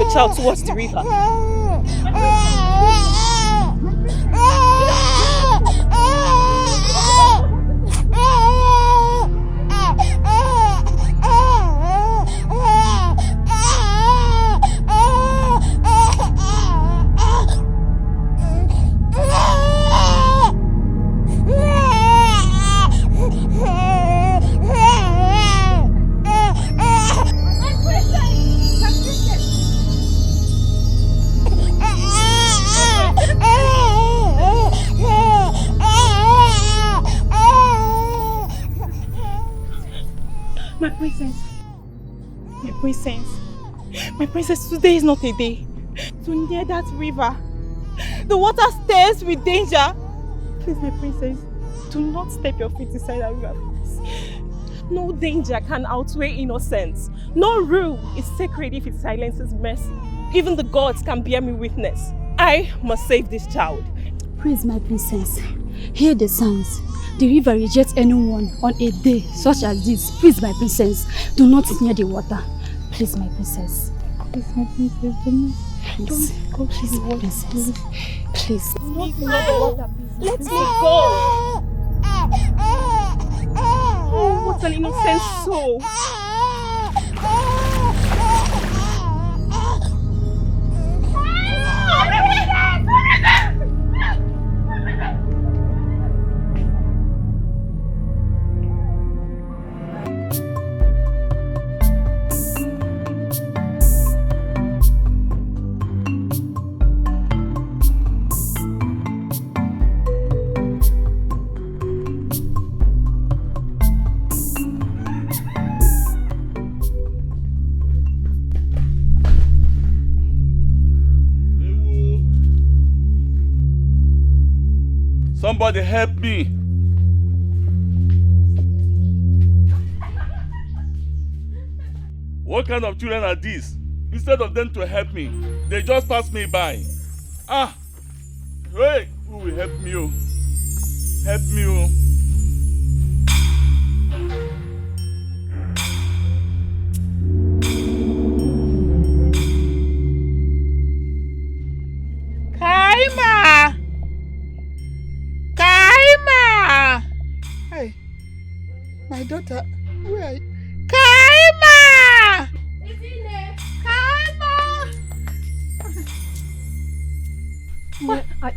a child towards the river. My princess, today is not a day to near that river. The water stares with danger. Please, my princess, do not step your feet inside that river, please. No danger can outweigh innocence. No rule is sacred if it silences mercy. Even the gods can bear me witness. I must save this child. Please, my princess, hear the sounds. The river rejects anyone on a day such as this. Please, my princess, do not near the water. Please, my princess. Please, my princess, don't go. Please, my princess. Please. Let me go. Let me go. Oh, what an innocent soul. Somebody help me. What kind of children are these? Instead of them to help me, they just pass me by. Ah! Hey! Who will help me? Oh? Help me! Oh? Kaima! Kaima! Hey, my daughter, where are you? Kaima! Kaima!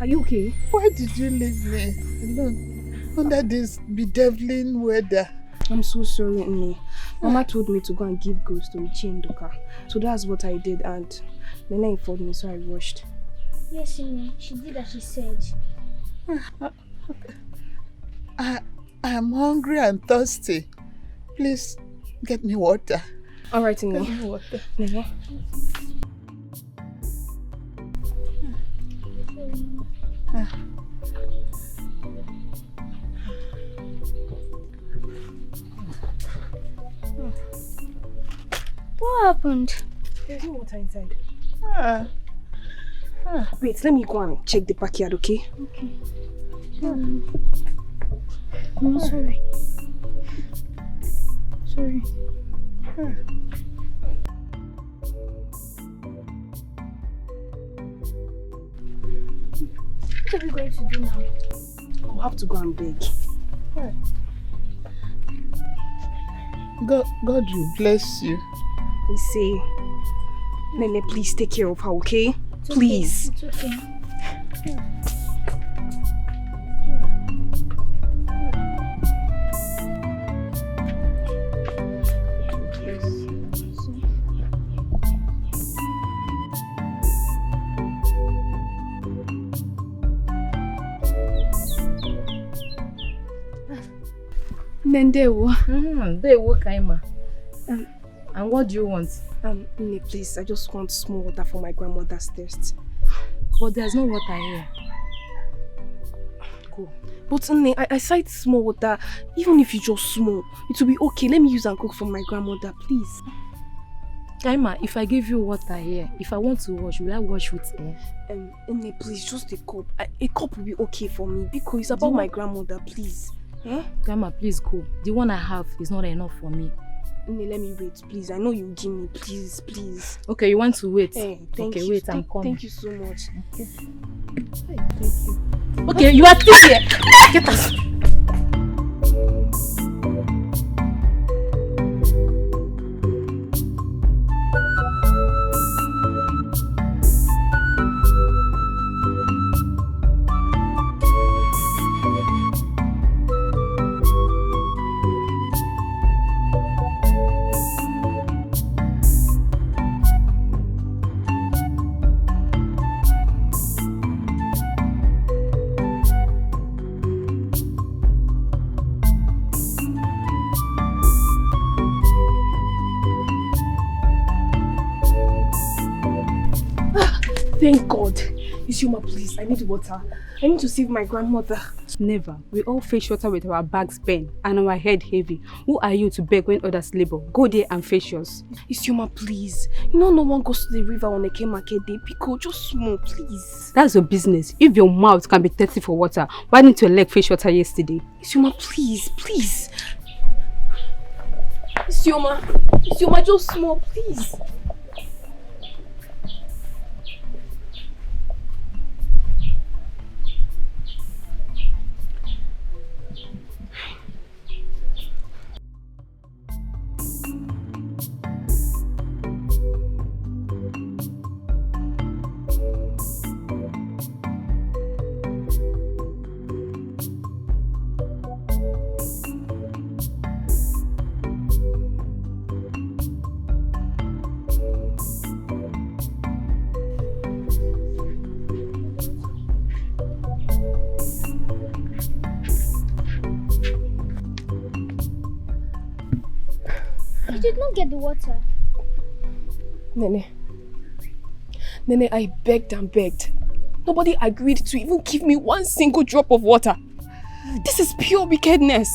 Are you okay? Why did you leave me alone under this bedeviling weather? I'm so sorry, Nne. Mama told me to go and give ghost to Ichi and Doka. So that's what I did, and then I informed me, so I rushed. Yes, Nne. She did as she said. I am hungry and thirsty. Please get me water. Alright, Nne. Get me water. Nene. What happened? There's no water inside. Wait, let me go and check the backyard, okay? Okay. I'm sorry. Sorry. What are we going to do now? I'll have to go and beg. God will bless you. They say, Nene, please take care of her, okay? It's Please. Okay. It's okay. Nendewo. Dewo Kaima. And what do you want? Nene, please, I just want small water for my grandmother's thirst. But there's no water here. Go. But Nene, I cite small water. Even if it's just small, it will be okay. Let me use and cook for my grandmother, please. Kaima, if I give you water here, if I want to wash, will I wash with air? Nene, please, just a cup. A cup will be okay for me because it's about my grandmother, please. Grandma, please go. The one I have is not enough for me. Nene, let me wait, please. I know you give me, please, please. Okay, you want to wait? Hey, thank okay, you. wait, I'm coming. Thank you so much. Okay. Hey, thank you. Okay, you are still here. Get us. Thank God. Isioma, please, I need water. I need to save my grandmother. Never. We all face water with our bags bent and our head heavy. Who are you to beg when others labor? Go there and face yours. Isioma, please. You know no one goes to the river on a Eke market day. Pico, just small, please. That's your business. If your mouth can be thirsty for water, why didn't your leg face water yesterday? Isioma, please, please. Isioma, just small, please. You did not get the water. Nene, I begged and begged. Nobody agreed to even give me one single drop of water. This is pure wickedness.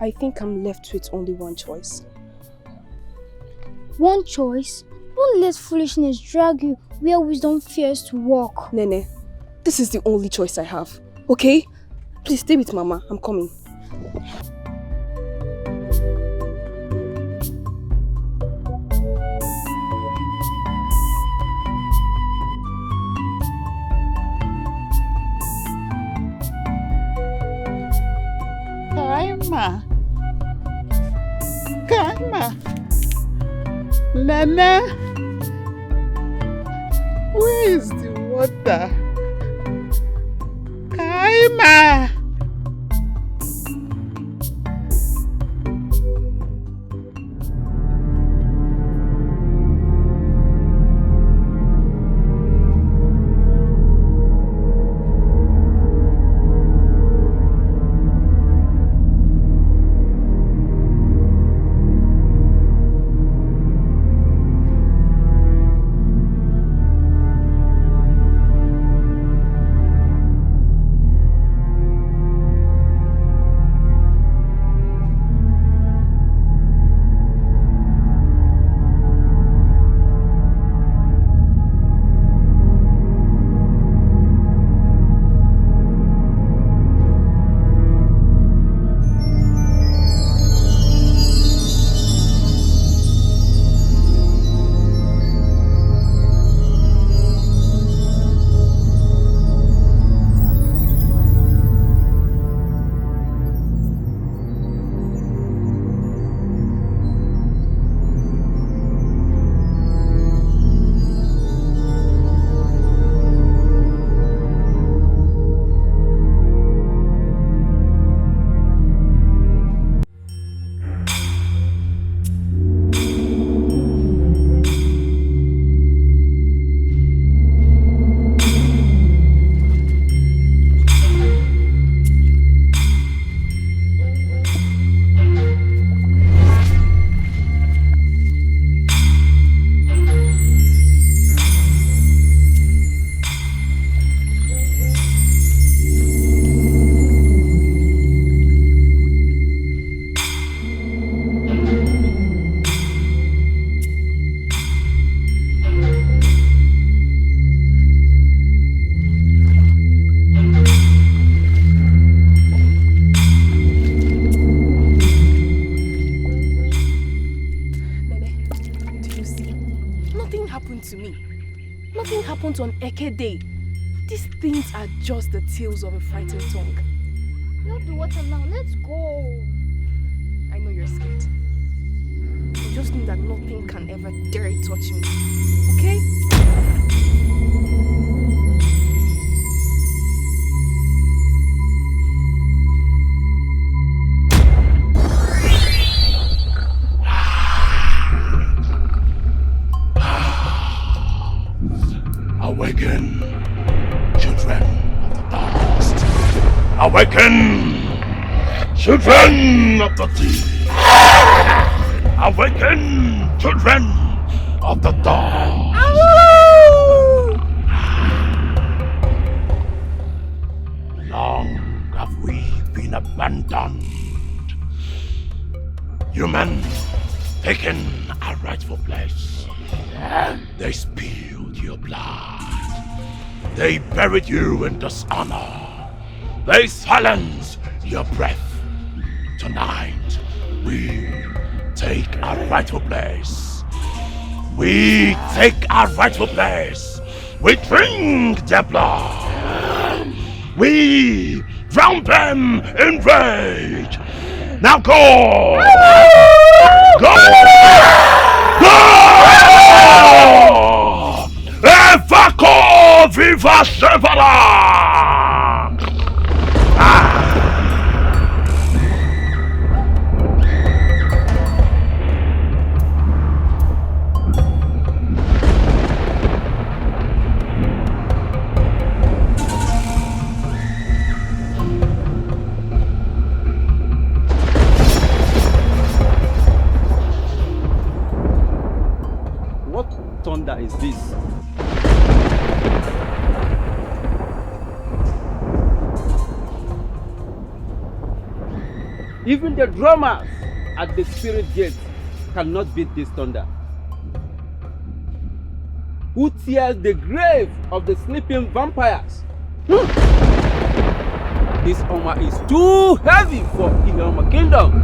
I think I'm left with only one choice. One choice? Don't let foolishness drag you where wisdom fears to walk. Nene, this is the only choice I have. Okay? Please stay with Mama. I'm coming. Kaima. Nana. Where is the water? Kaima. Nothing happened to me. Nothing happened on Eke Day. These things are just the tales of a frightened tongue. Not the water now. Let's go. I know you're scared. You just know that nothing can ever dare touch me. Okay? Awaken, children of the past. Awaken, children of the deep. Awaken, children of the dawn. Long have we been abandoned. Human taken our rightful place. They spilled your blood. They buried you in dishonor. They silenced your breath. Tonight, we take our rightful place. We take our rightful place. We drink their blood. We drown them in rage. Now go! Go! Go! Evaco viva Severa! What thunder is this? Even the drummers at the spirit gate cannot beat this thunder. Who tears the grave of the sleeping vampires? This armor is too heavy for Iloma Kingdom.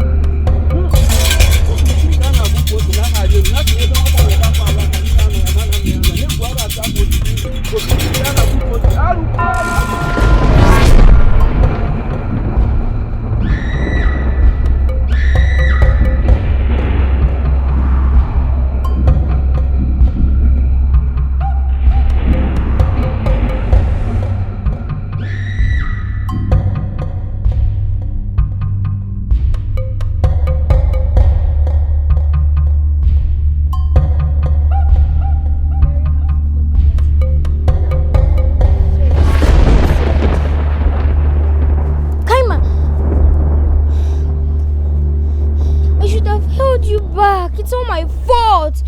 It's all my fault.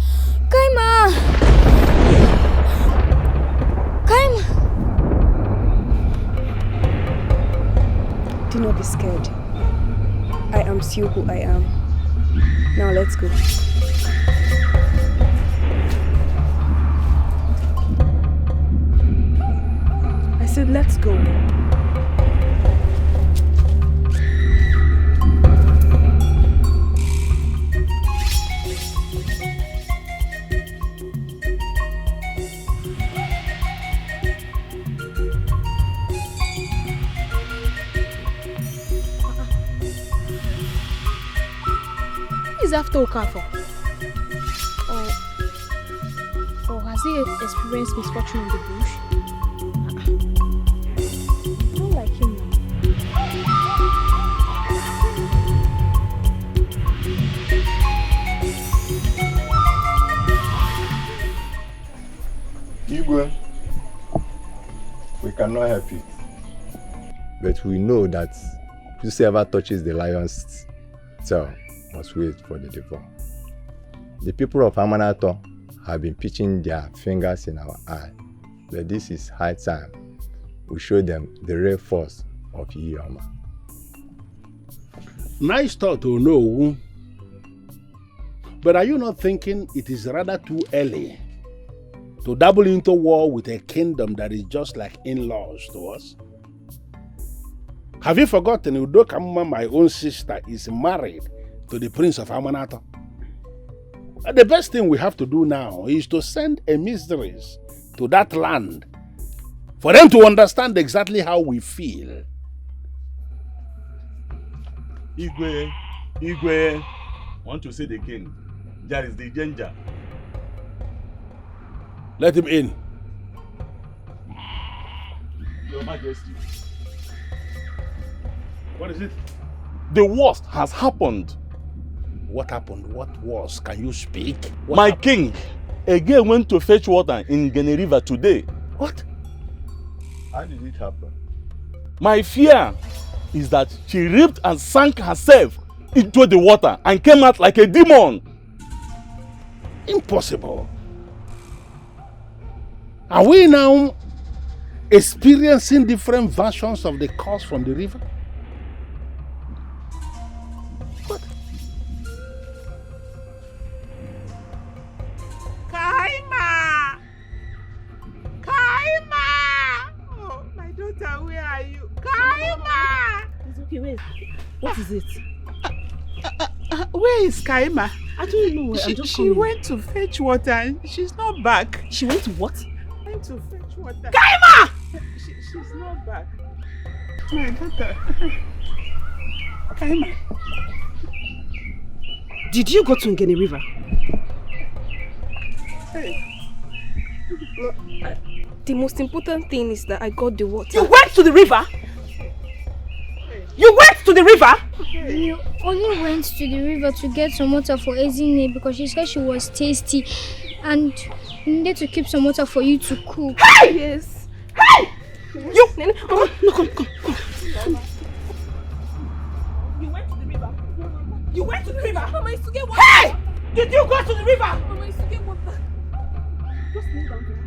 Kaima! Kaima! Do not be scared. I am still who I am. Now let's go. I said let's go. Is after Okafor? Or has he experienced misfortune in the bush? I don't like him now. Igwe, we cannot help you. But we know that whosoever touches the lion's tail must wait for the devil. The people of Amanato have been pitching their fingers in our eye, but this is high time we show them the real force of Iyoma. Nice thought to know, but are you not thinking it is rather too early to dabble into war with a kingdom that is just like in-laws to us? Have you forgotten Udokamma, my own sister, is married to the Prince of Amanato? The best thing we have to do now is to send emissaries to that land for them to understand exactly how we feel. Igwe, want to see the king. There is the danger. Let him in. Your Majesty. What is it? The worst has happened. What happened? What was? Can you speak? What My happened? king again went to fetch water in Gene River today. What? How did it happen? My fear is that she ripped and sank herself into the water and came out like a demon. Impossible. Are we now experiencing different versions of the cause from the river? What? Kaima! Kaima! Oh, my daughter, where are you? Kaima! It's okay, wait. What is it? Where is Kaima? I don't know. I'm just She coming. went to fetch water and she's not back. She went to what? Went to fetch water. Kaima! She's not back. My daughter. Kaima. Did you go to Ngene River? Hey. The most important thing is that I got the water. You went to the river? You went to the river? You only went to the river to get some water for Ezine because she said she was tasty and needed to keep some water for you to cook. Hey! Yes. Hey! You! Nene, Come, no, come. You went to the river? You went to the river? Mama, I used to get water. Hey! Did you go to the river? Mama, I used to get water. Just kneel down there.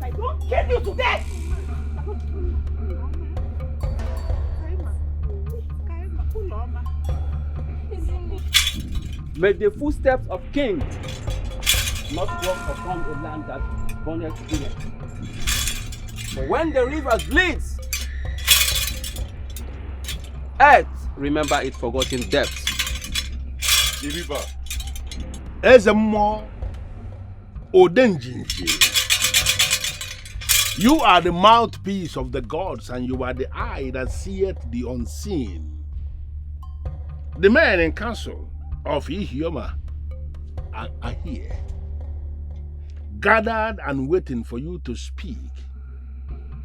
I don't kill you to death! May the footsteps of kings not walk upon a land that burneth willing. For when the river bleeds, earth remember its forgotten depths. The river. Ezemo Odenjinji. You are the mouthpiece of the gods, and you are the eye that seeth the unseen. The men in council of Ihioma are here, gathered and waiting for you to speak.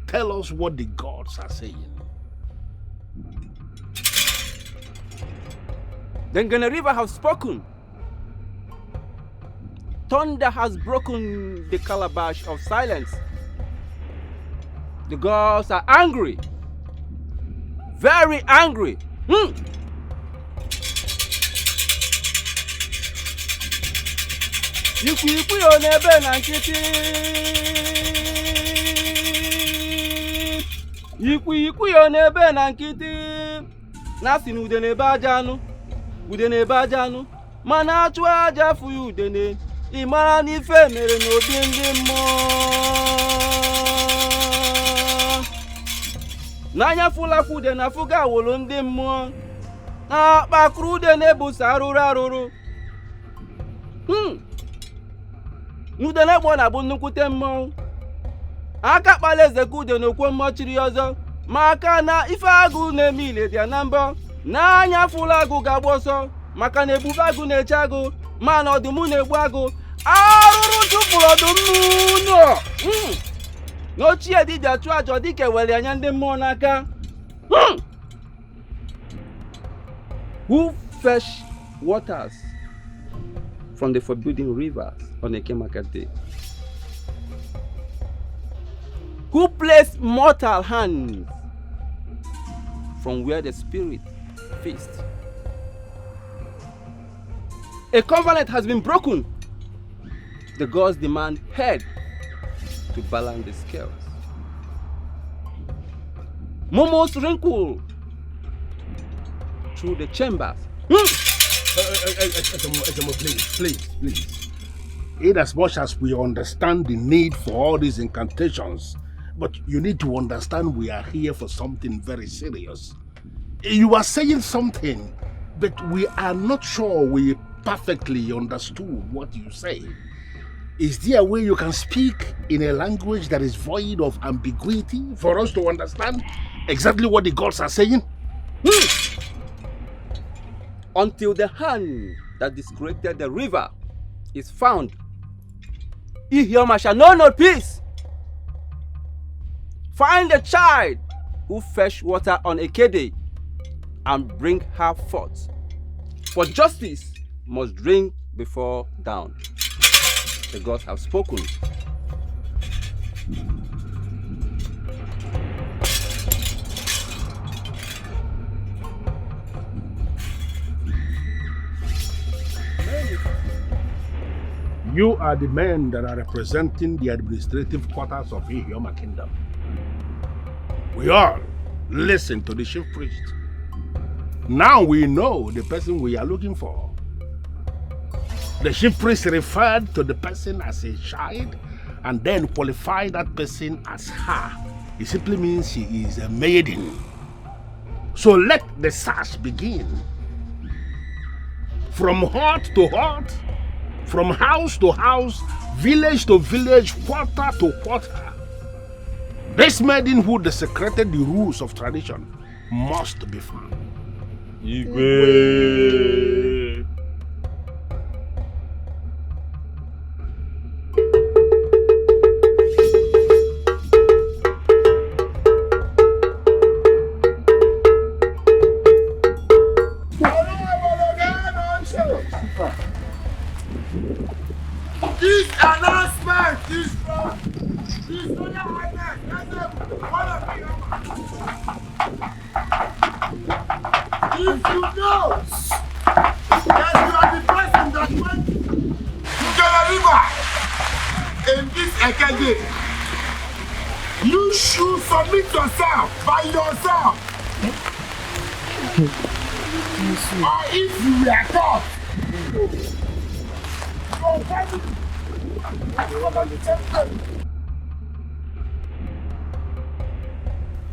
Tell us what the gods are saying. The Ngene River has spoken. Thunder has broken the calabash of silence. The gods are angry. Very angry. Ikwu yo n'ebe na nkịtị. Ikwu yo n'ebe na nkịtị. Na-asị na ude n'ebe aja anụ. Ude n'ebe aja anụ. Mana achụ aja afụ ya udene. Ị mara n'ife mere n'obi ndị mmụọ. N'anya fụlakwa udene afụga awolo ndị mmụọ. Na kpakụrụ udene busa arụrụ arụrụ. Udene gbọ na-abụ nnukwute mmọnwụ. Aka kpala eze ka udene okwo mmụọ chiri ọzọ. Ma aka na ife agụ na-eme ile dị na mbọ. N'anya fụla agụ ga-agba ọsọ. Maka na ebube agụ na-eche agụ. Ma na ọdụm na-egbu agụ. Arụrụ chụpụrụ ọdụm n'ụlọ. N'ochie dibịa chụọ aja dịka ewere anya ndị mmụọ n'aka. Who fetch waters from the forbidden rivers on a market day? Who placed mortal hands from where the spirit feasts? A covenant has been broken. The gods demand head to balance the scales. Momos wrinkle through the chambers. Please. In as much as we understand the need for all these incantations, but you need to understand we are here for something very serious. You are saying something, but we are not sure we perfectly understood what you say. Is there a way you can speak in a language that is void of ambiguity for us to understand exactly what the gods are saying? Until the hand that discreted the river is found, Ihioma shall know no peace. Find the child who fetched water on Ekede and bring her forth. For justice must drink before dawn. The gods have spoken. You are the men that are representing the administrative quarters of Ihioma Kingdom. We all listen to the chief priest. Now we know the person we are looking for. The chief priest referred to the person as a child and then qualified that person as her. It simply means she is a maiden. So let the search begin. From hut to hut, from house to house, village to village, quarter to quarter. This maiden who desecrated the rules of tradition must be found. Igwe. This announcement is from His Royal Highness, one of If you know that you are the person that went to the river in this Ekede, you should submit yourself by yourself. Or if you were caught,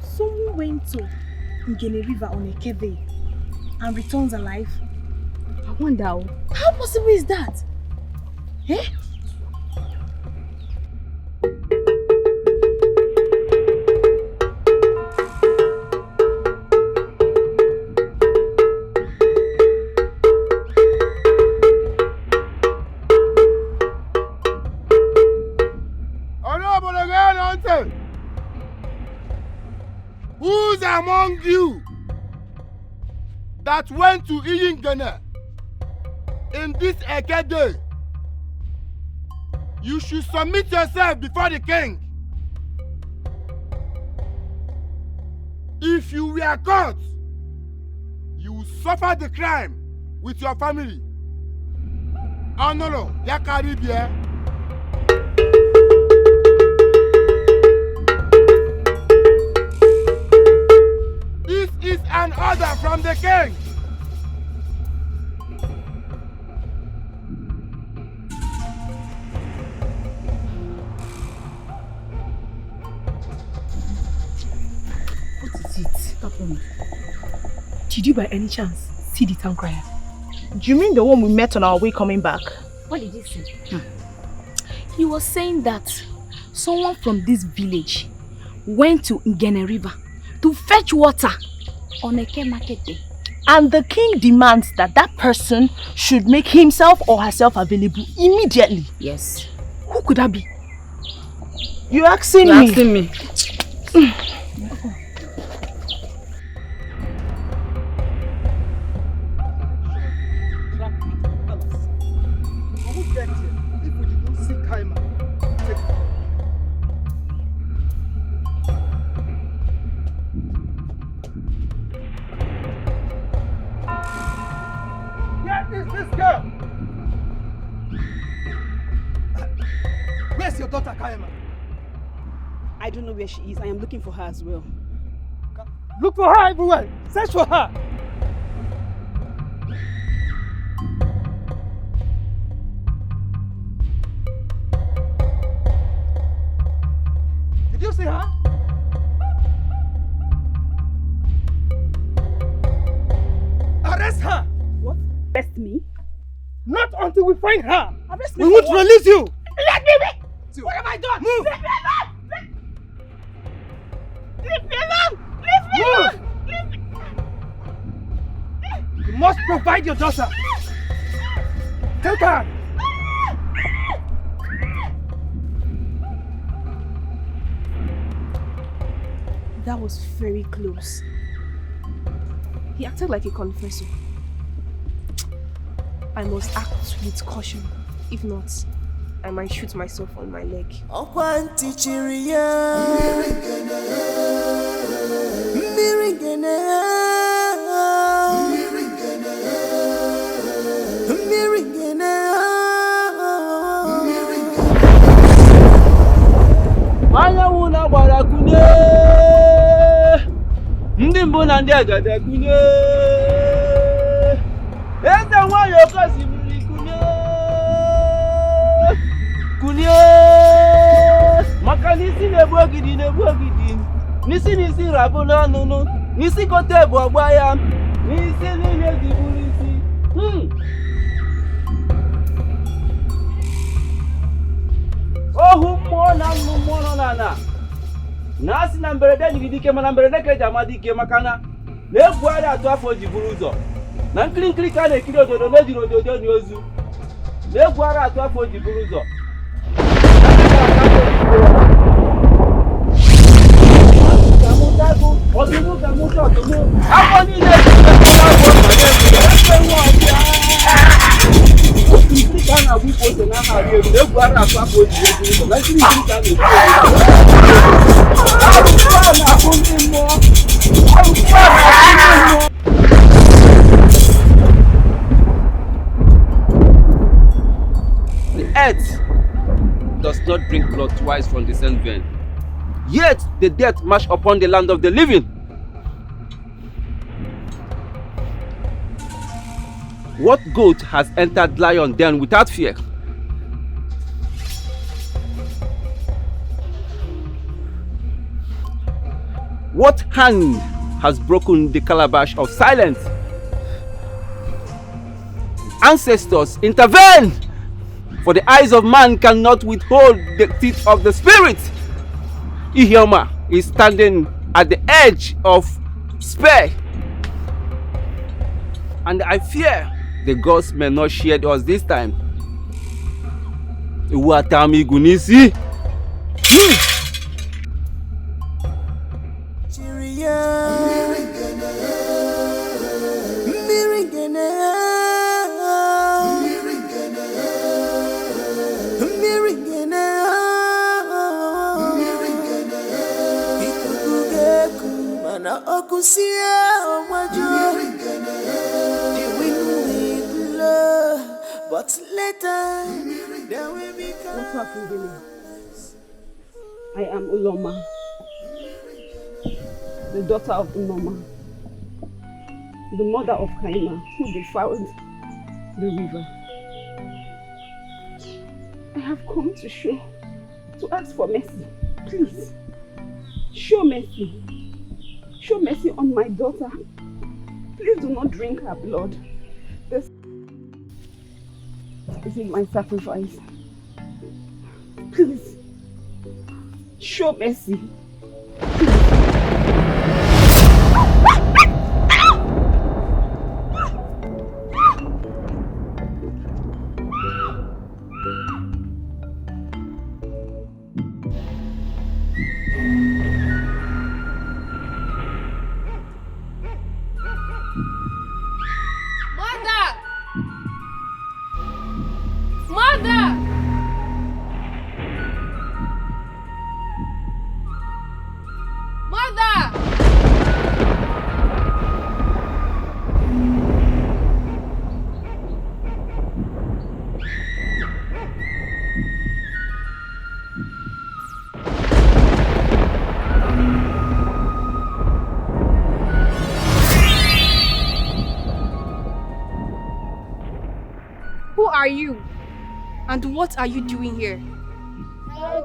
Someone went to Ngene River on Ekede and returns alive. I wonder how possible is that? Eh? Who's among you that went to Iyingene in this Ekede? You should submit yourself before the king. If you were caught, you will suffer the crime with your family. Anolo, Yakaribie. This is an order from the king. What is it? Did you by any chance see the town crier? Do you mean the one we met on our way coming back? What did he say? He was saying that someone from this village went to Ngene River to fetch water on Eke market day. And the king demands that that person should make himself or herself available immediately. Yes. Who could that be? You're asking me? You're asking me. This girl. Where's your daughter, Kaima? I don't know where she is. I am looking for her as well. Look for her everywhere. Search for her. Did you see her? Arrest her. What? Arrest me? Not until we find her. We won't release you. Let me be! What have I done? Move! Leave me alone! Leave me alone! Leave me alone! You must provide your daughter. Take her. That was very close. He acted like a confessor. I must act with caution. If not, I might shoot myself on my leg. Anyanwụ na-agbara kunye ndị mbụ na ndị agada kunye eze nwanyị okosimiri kunye kunye maka n'isi na-egbu ogidi n'isi rabụ n'ọnụnụ n'isi kote bụ ọgba ya n'isi niile dị buru isi ohu mmụọ na nnụ mmụọ nọ n'ala na asị na mberede nyiri dike mana mberede ka eji ama dike maka na na-egwugharị atụ afọ ji buru ụzọ na nkiri ka a na-ekiri ododo na ejiri ododo na ozu na-egwugharị atụ afọ ji buru ụzọ afọ niile ka na-agwụ ikwu ose na aha elu na-egwugharị atụ afọ ji buru ụzọ na nkiri ka a na-ekiri The earth does not drink blood twice from the same vein. Yet the dead march upon the land of the living. What goat has entered lion den without fear? What hand has broken the calabash of silence? Ancestors, intervene! For the eyes of man cannot withhold the teeth of the spirit. Ihioma is standing at the edge of despair. And I fear the gods may not share us this time. Uwatami Gunisi. But later, there will be I am Uloma, the daughter of Uloma, the mother of Kaima, who defiled the river. I have come to ask for mercy. Please, show mercy. Show mercy on my daughter. Please do not drink her blood. This is my sacrifice. Please, show mercy. Who are you? And what are you doing here?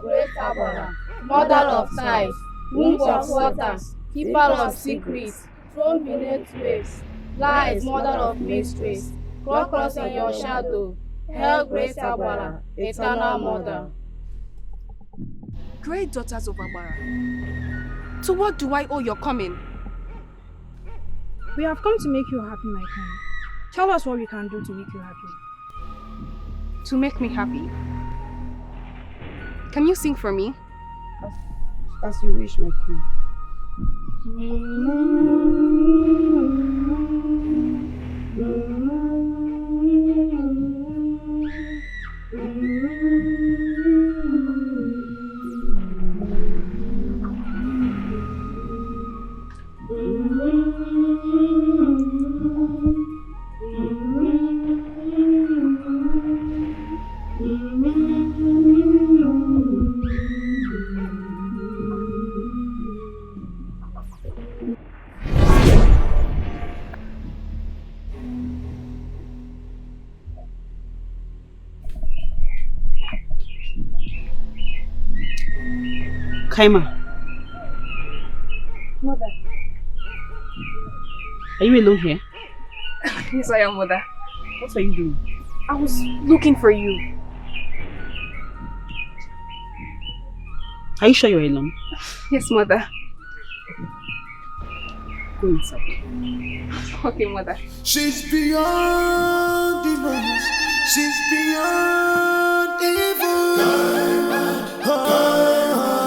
Great Abara, mother of ties, womb of waters, keeper of secrets, throne beneath waves, lies, mother of mysteries, Walk us in your shadow. Hail, great Agbara, eternal mother. Great daughters of Agbara, to what do I owe your coming? We have come to make you happy, my queen. Tell us what we can do to make you happy. To make me happy? Can you sing for me? As you wish, my queen. Kaima. Mother. Are you alone here? Yes, I am, Mother. What are you doing? I was looking for you. Are you sure you're alone? Yes, Mother. Go inside. Okay, Mother. She's beyond demons. She's beyond evil. Kaima, Kaima.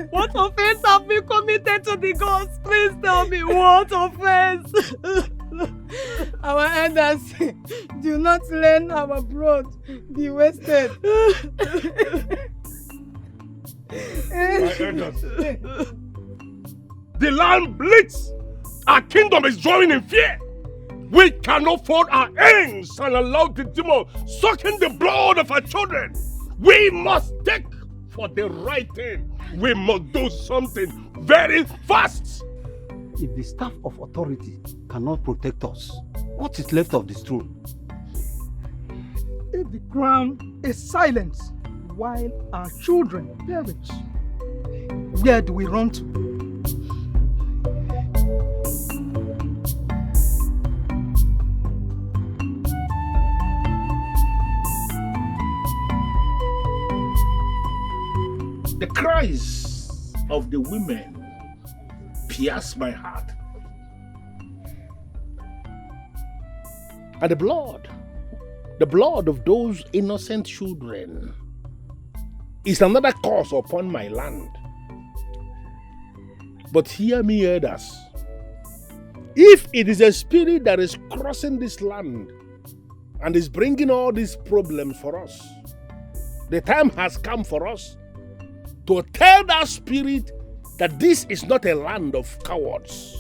What offense have we committed to the gods? Please tell me what offense? Our elders do not let our blood be wasted. My elders, the land bleeds. Our kingdom is drawing in fear. We cannot fold our hands and allow the demon sucking the blood of our children. We must take for the right thing. We must do something very fast. If the staff of authority cannot protect us, what is left of this throne? If the crown is silent while our children perish, where do we run to? The cries of the women pierce my heart. And the blood of those innocent children is another curse upon my land. But hear me, elders. If it is a spirit that is crossing this land and is bringing all these problems for us, the time has come for us to tell that spirit that this is not a land of cowards.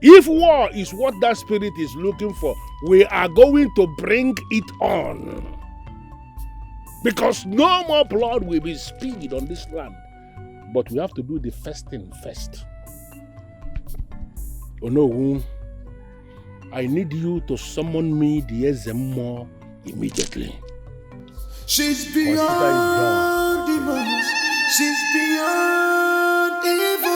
If war is what that spirit is looking for, we are going to bring it on. Because no more blood will be spilled on this land. But we have to do the first thing first. Onowu, I need you to summon me the Ezemo immediately. She's beyond demons. She's beyond evil.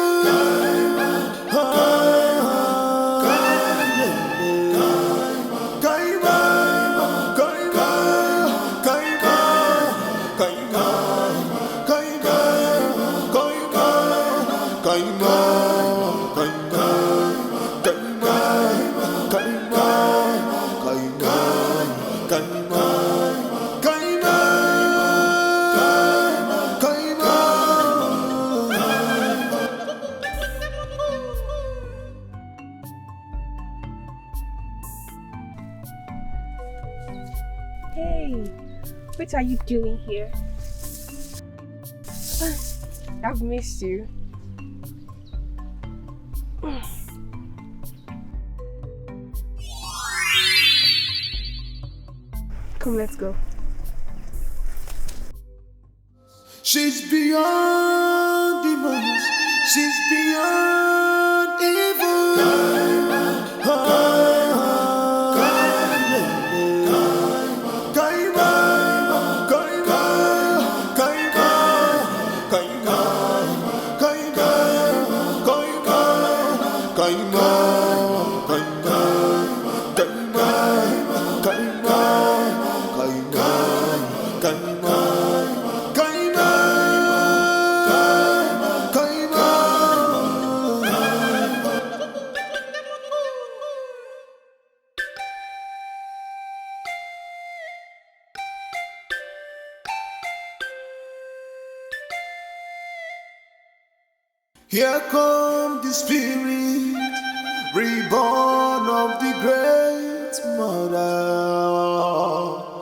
What are you doing here? I've missed you. Come, let's go. She's beyond demons. She's beyond evil. Here come the spirit, reborn of the great mother,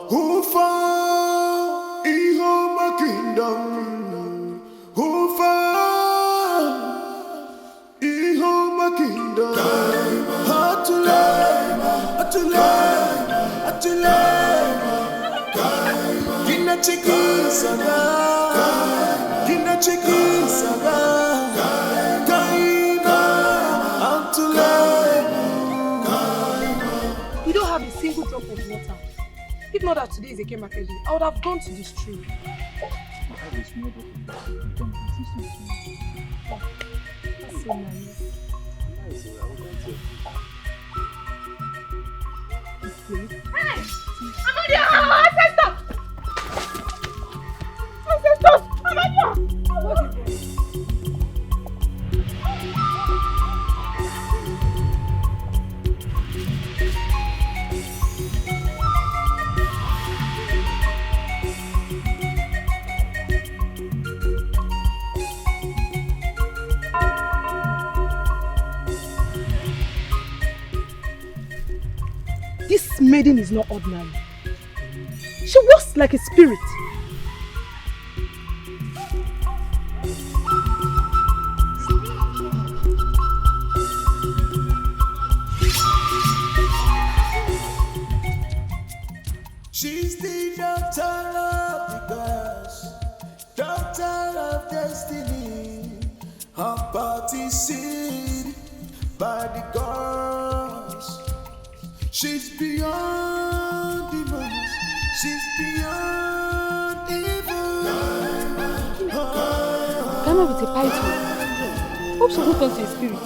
who found Ihoma kingdom, who found Ihoma kingdom. Atule, Kina chiki saga. We don't have a single drop of water. If not that today is a Eke market day, I would have gone to the stream. I have a small drop of water. Oh, that's so nice. Hey! Amadia! Ancestors! Ancestors! Amadia! This maiden is not ordinary. She walks like a spirit. She's the daughter of the gods, daughter of destiny, her body seed by the gods. She's beyond demons, she's beyond evil. Ghana with a python. Hope she won't turn to a spirit.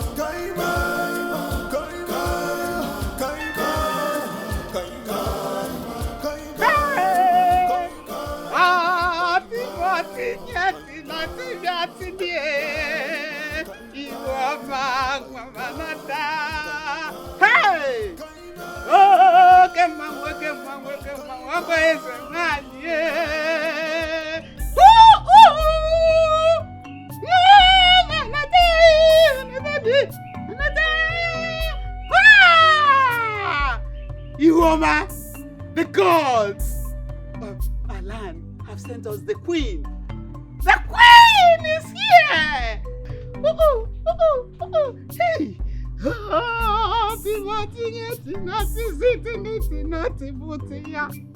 Hey! Oh, come on, Ihoma, the gods of Alan have sent us the queen. The queen is here! Hey!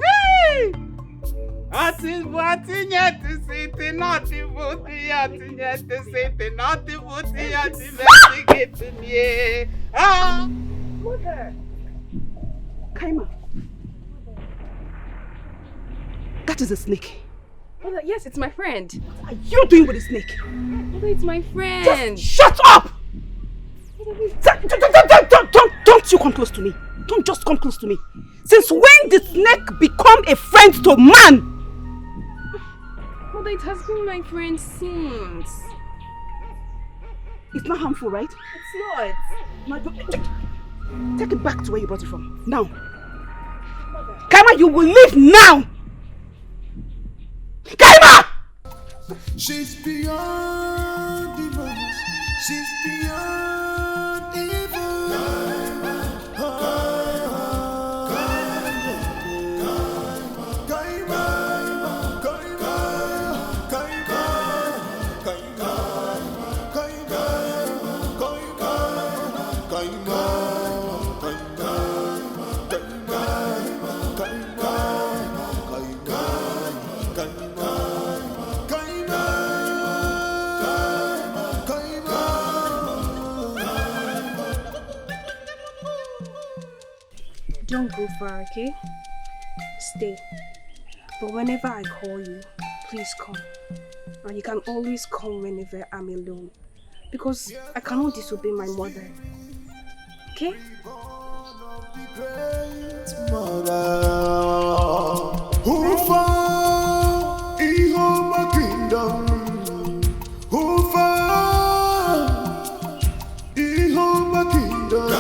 Hey! Atibu atinyeti siti noti buti atinyeti siti noti buti atinyeti nye. Ah! Mother! Kaima. That is a snake. Mother, yes, it's my friend. What are you doing with the snake? Mother, it's my friend. Just shut up! Don't you come close to me. Don't just come close to me. Since when did snake become a friend to man? Mother, it has been my friend since. It's not harmful, right? It's not. Take it back to where you brought it from. Now. Kaima, you will leave now! Kaima! She's beyond evil. She's beyond evil. Don't go far, okay? Stay. But whenever I call you, please come. And you can always come whenever I'm alone. Because I cannot disobey my mother. Okay? Who found Ihoma Kingdom? Who found Ihoma Kingdom?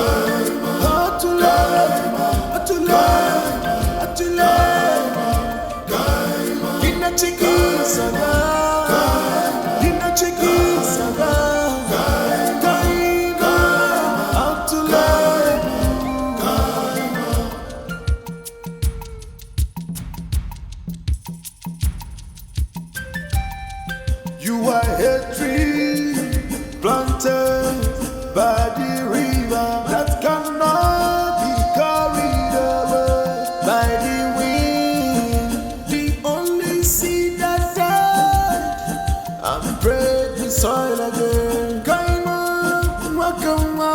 You are a tree planted by the river that cannot be carried away by the wind. The only seed that died and break the soil again. Kaima, wakama,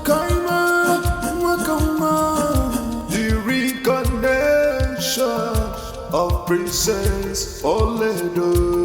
kaima, wakama. The reincarnation of Princess Oledo.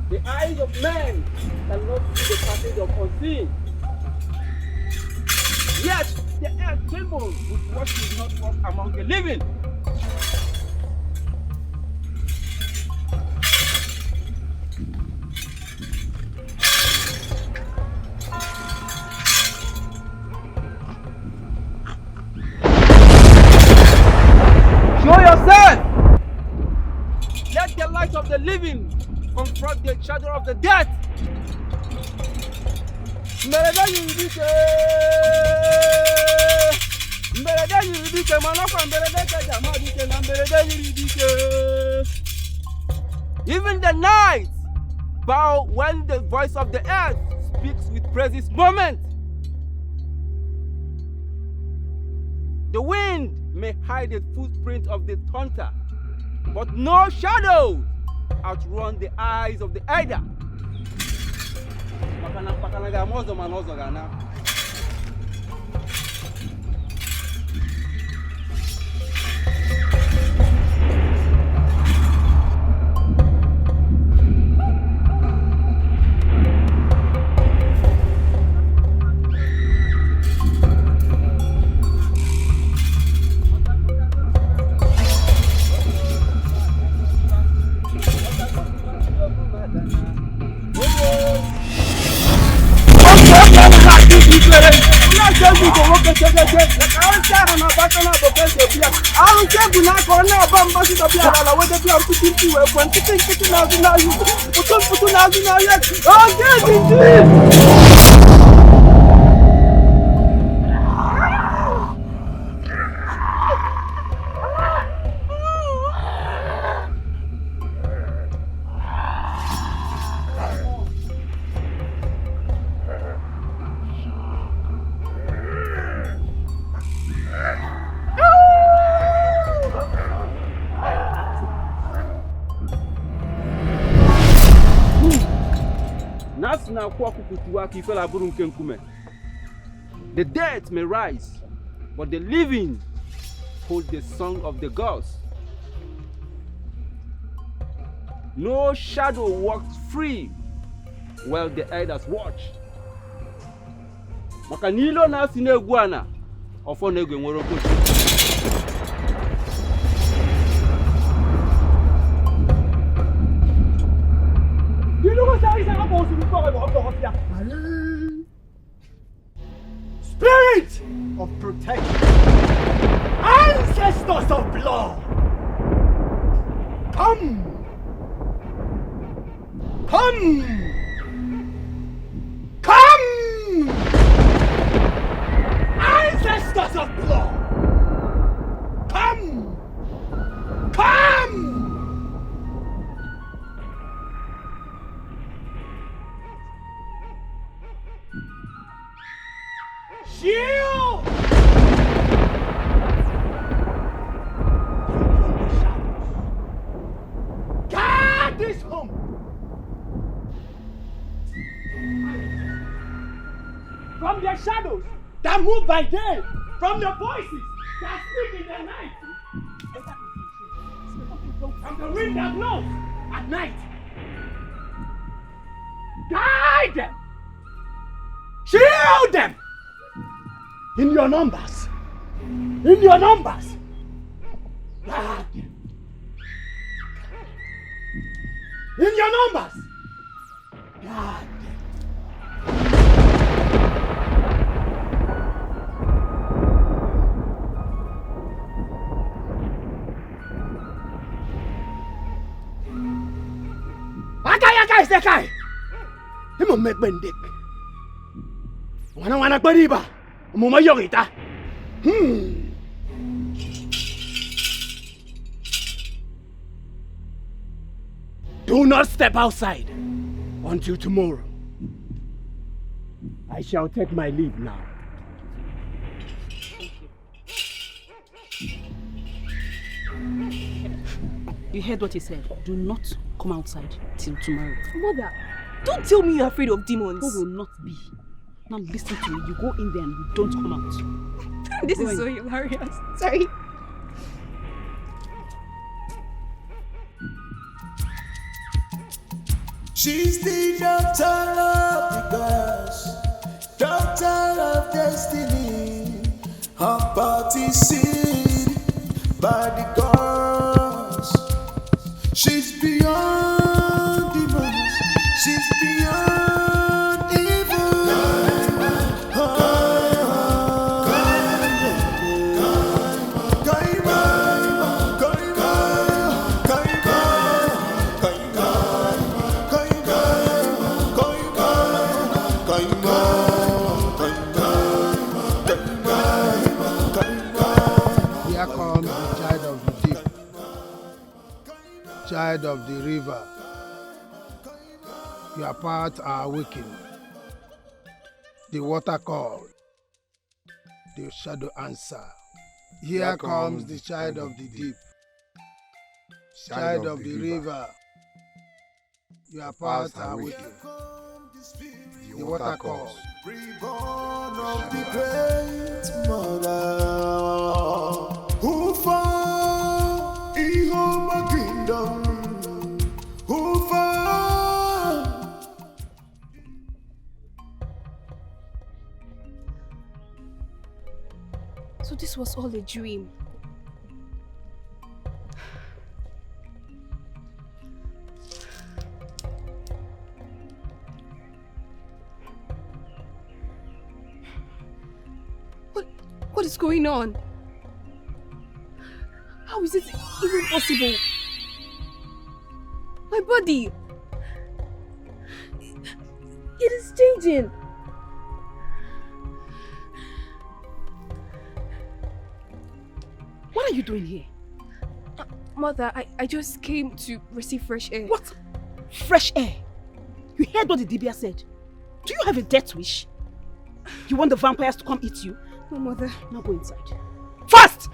The eyes of men cannot the passage of unseen. Yet the earth trembles with what is not work among the living. Show yourself! Let the light of the living confront the shadow of the dead. Mberede yiribike, mberede yiribike, manokwa mberede keja madike na mberede yiribike. Even the night bow when the voice of the earth speaks with praises moment. The wind may hide the footprint of the hunter, but no shadows outrun the eyes of the elder. The dead may rise, but the living hold the song of the gods. No shadow walks free while the elders watch. Makanilo na sine guana, ofo negwe nwere okochi. Spirit of protection, ancestors of blood, come, come, come, ancestors of blood, come, come. Shield! Guard this home! From their shadows that move by day, from the voices that speak in the night, from the wind that blows at night. Guide them! Shield them! In your numbers. In your numbers. Guard them. In your numbers. Guard them. Akai sekai. Imo make bendik. Wana kwariba. Muma yorita. Do not step outside until tomorrow. I shall take my leave now. You heard what he said. Do not come outside till tomorrow. Mother, don't tell me you're afraid of demons. Who will not be? Now listen to me. You go in there and you don't come out. This is so hilarious. Sorry. She's the daughter of the gods, daughter of destiny, her party seed by the gods. She's beyond demons, she's beyond evil. Here comes the child of the deep, child of the river. Your paths are awakened. The water called, the shadow answer. Here comes the child of the deep, child of the river. Your paths are awakened. The water called. Reborn of the great mother, who found Ihoma kingdom, who found. So this was all a dream. What is going on? How is it even possible? My body! It is changing! What are you doing here? Mother, I just came to receive fresh air. What? Fresh air? You heard what the Dibia said? Do you have a death wish? You want the vampires to come eat you? No, Mother. Now go inside. Fast!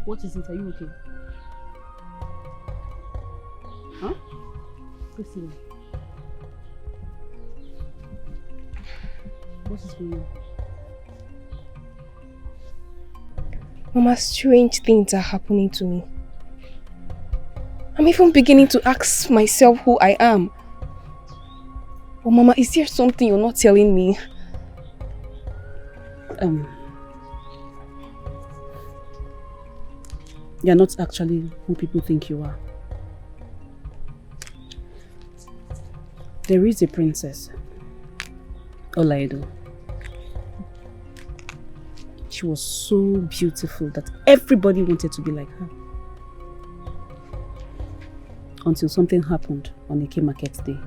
What is it? Are you okay? Huh? Please sit down. What is going on? Mama, strange things are happening to me. I'm even beginning to ask myself who I am. Oh, Mama, is there something you're not telling me? You're not actually who people think you are. There is a princess, Olaido. She was so beautiful that everybody wanted to be like her. Until something happened on Eke Market Day.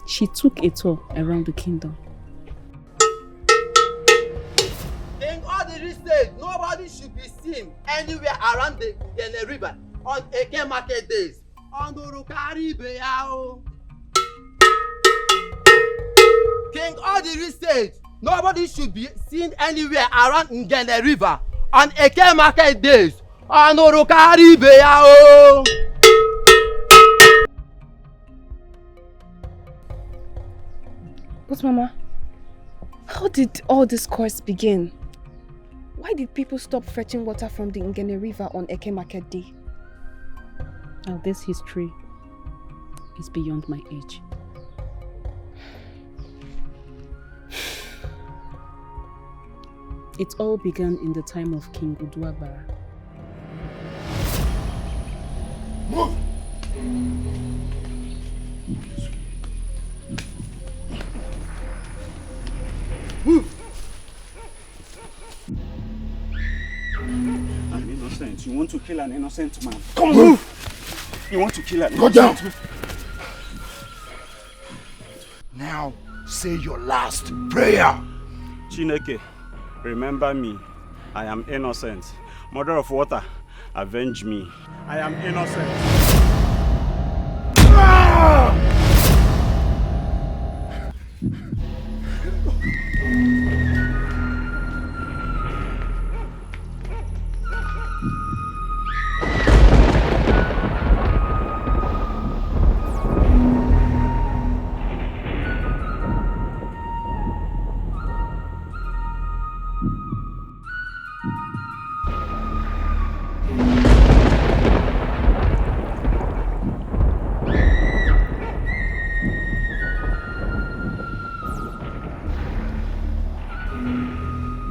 She took a tour around the kingdom. In all the stage, nobody should be seen anywhere around the river on Eke Market days. On the Rukari Bayao. among all the research, nobody should be seen anywhere around Ngene River on Eke Market days. Anorokari Beyao. But Mama, how did all this course begin? Why did people stop fetching water from the Ngene River on Eke Market Day? Now this history is beyond my age. It all began in the time of King Uduabara. Move! Move! I'm innocent. You want to kill an innocent man? Come on! Move! You want to kill an Go innocent down! man? Now, say your last prayer. Chineke, remember me. I am innocent. Mother of water, avenge me. I am innocent.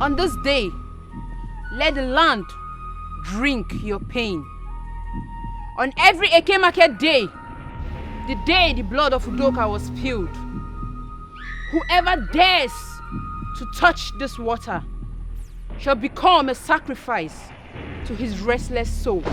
On this day, let the land drink your pain. On every Eke Market day, the day the blood of Udoka was spilled, whoever dares to touch this water shall become a sacrifice to his restless soul.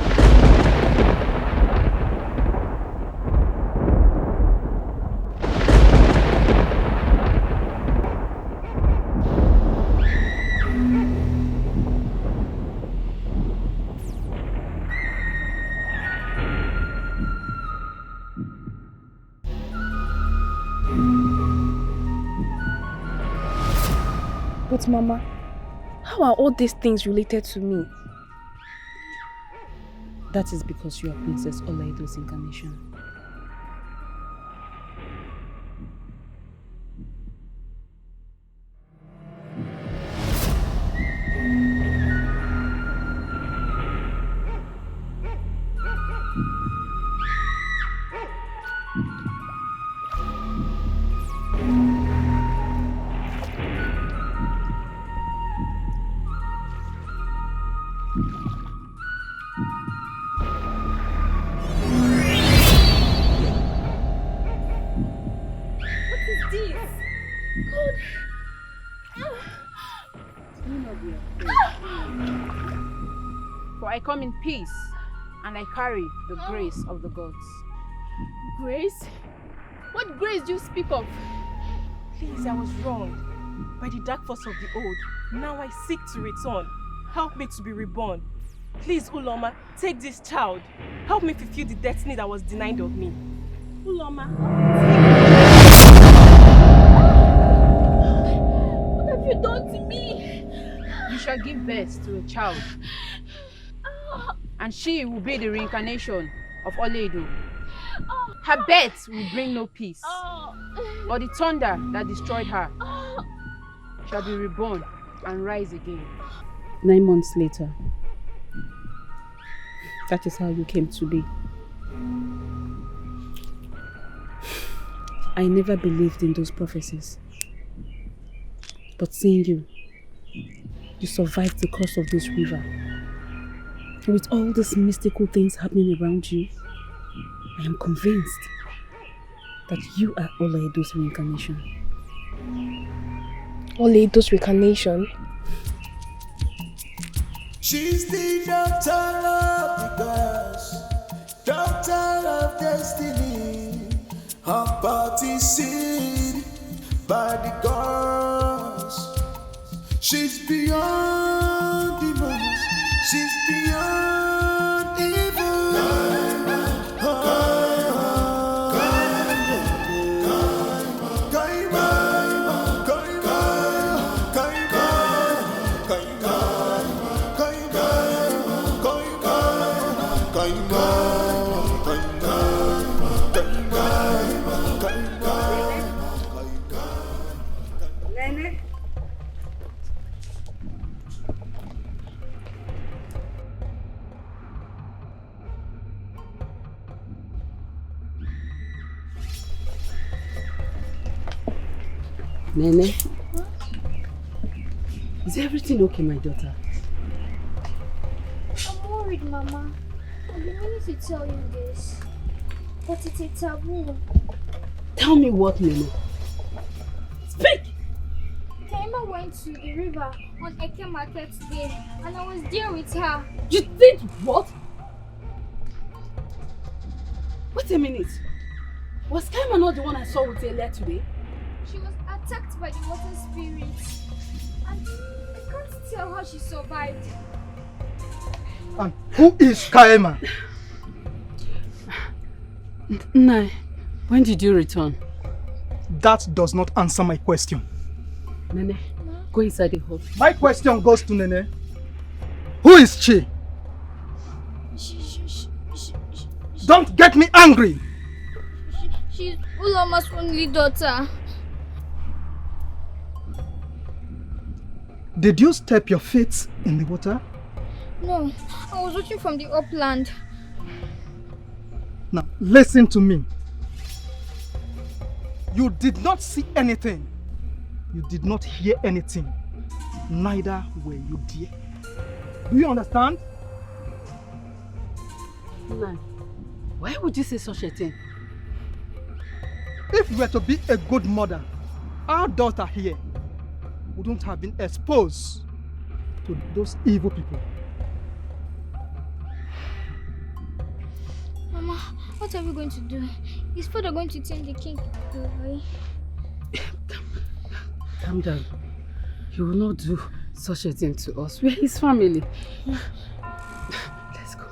But Mama, how are all these things related to me? That is because you are Princess Olaido's incarnation. For I come in peace, and I carry the grace of the gods. Grace? What grace do you speak of? Please, I was wrong. By the dark force of the old, now I seek to return. Help me to be reborn. Please, Uloma, take this child. Help me fulfill the destiny that was denied of me. Uloma, What have you done to me? You shall give birth to a child, and she will be the reincarnation of Oledo. Her birth will bring no peace, but the thunder that destroyed her shall be reborn and rise again. 9 months later, that is how you came to be. I never believed in those prophecies. But seeing you survived the course of this river. And with all these mystical things happening around you, I am convinced that you are Olaido's reincarnation. Olaido's reincarnation? She's the daughter of the gods, daughter of destiny, party seed by the gods. She's beyond demons, she's beyond evil. Nene, is everything okay, my daughter? I'm worried, Mama. I've been meaning to tell you this, but it's a taboo. Tell me what, Nene. Speak! Kaima went to the river on Eke Market Day, and I was there with her. You did what? Wait a minute. Was Kaima not the one I saw with earlier today? She was attacked by the water spirits, and I can't tell how she survived. And who is Kaima? Nai, when did you return? That does not answer my question. Nene, go inside the hall. My question goes to Nene. Who is she? Don't get me angry! She's Ulama's only daughter. Did you step your feet in the water? No, I was watching from the upland. Now, listen to me. You did not see anything. You did not hear anything. Neither were you there. Do you understand? Nai, why would you say such a thing? If you were to be a good mother, our daughter here wouldn't have been exposed to those evil people. Mama, what are we going to do? Is father going to tell the king away? Calm down. He will not do such a thing to us. We're his family. Let's go.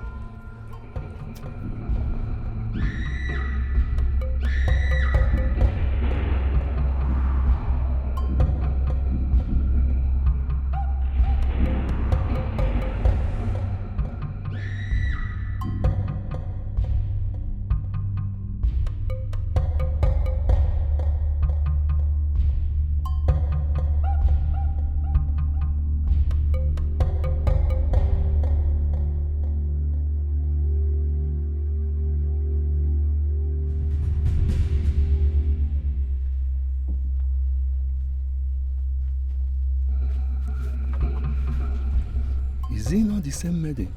Is it not the same maiden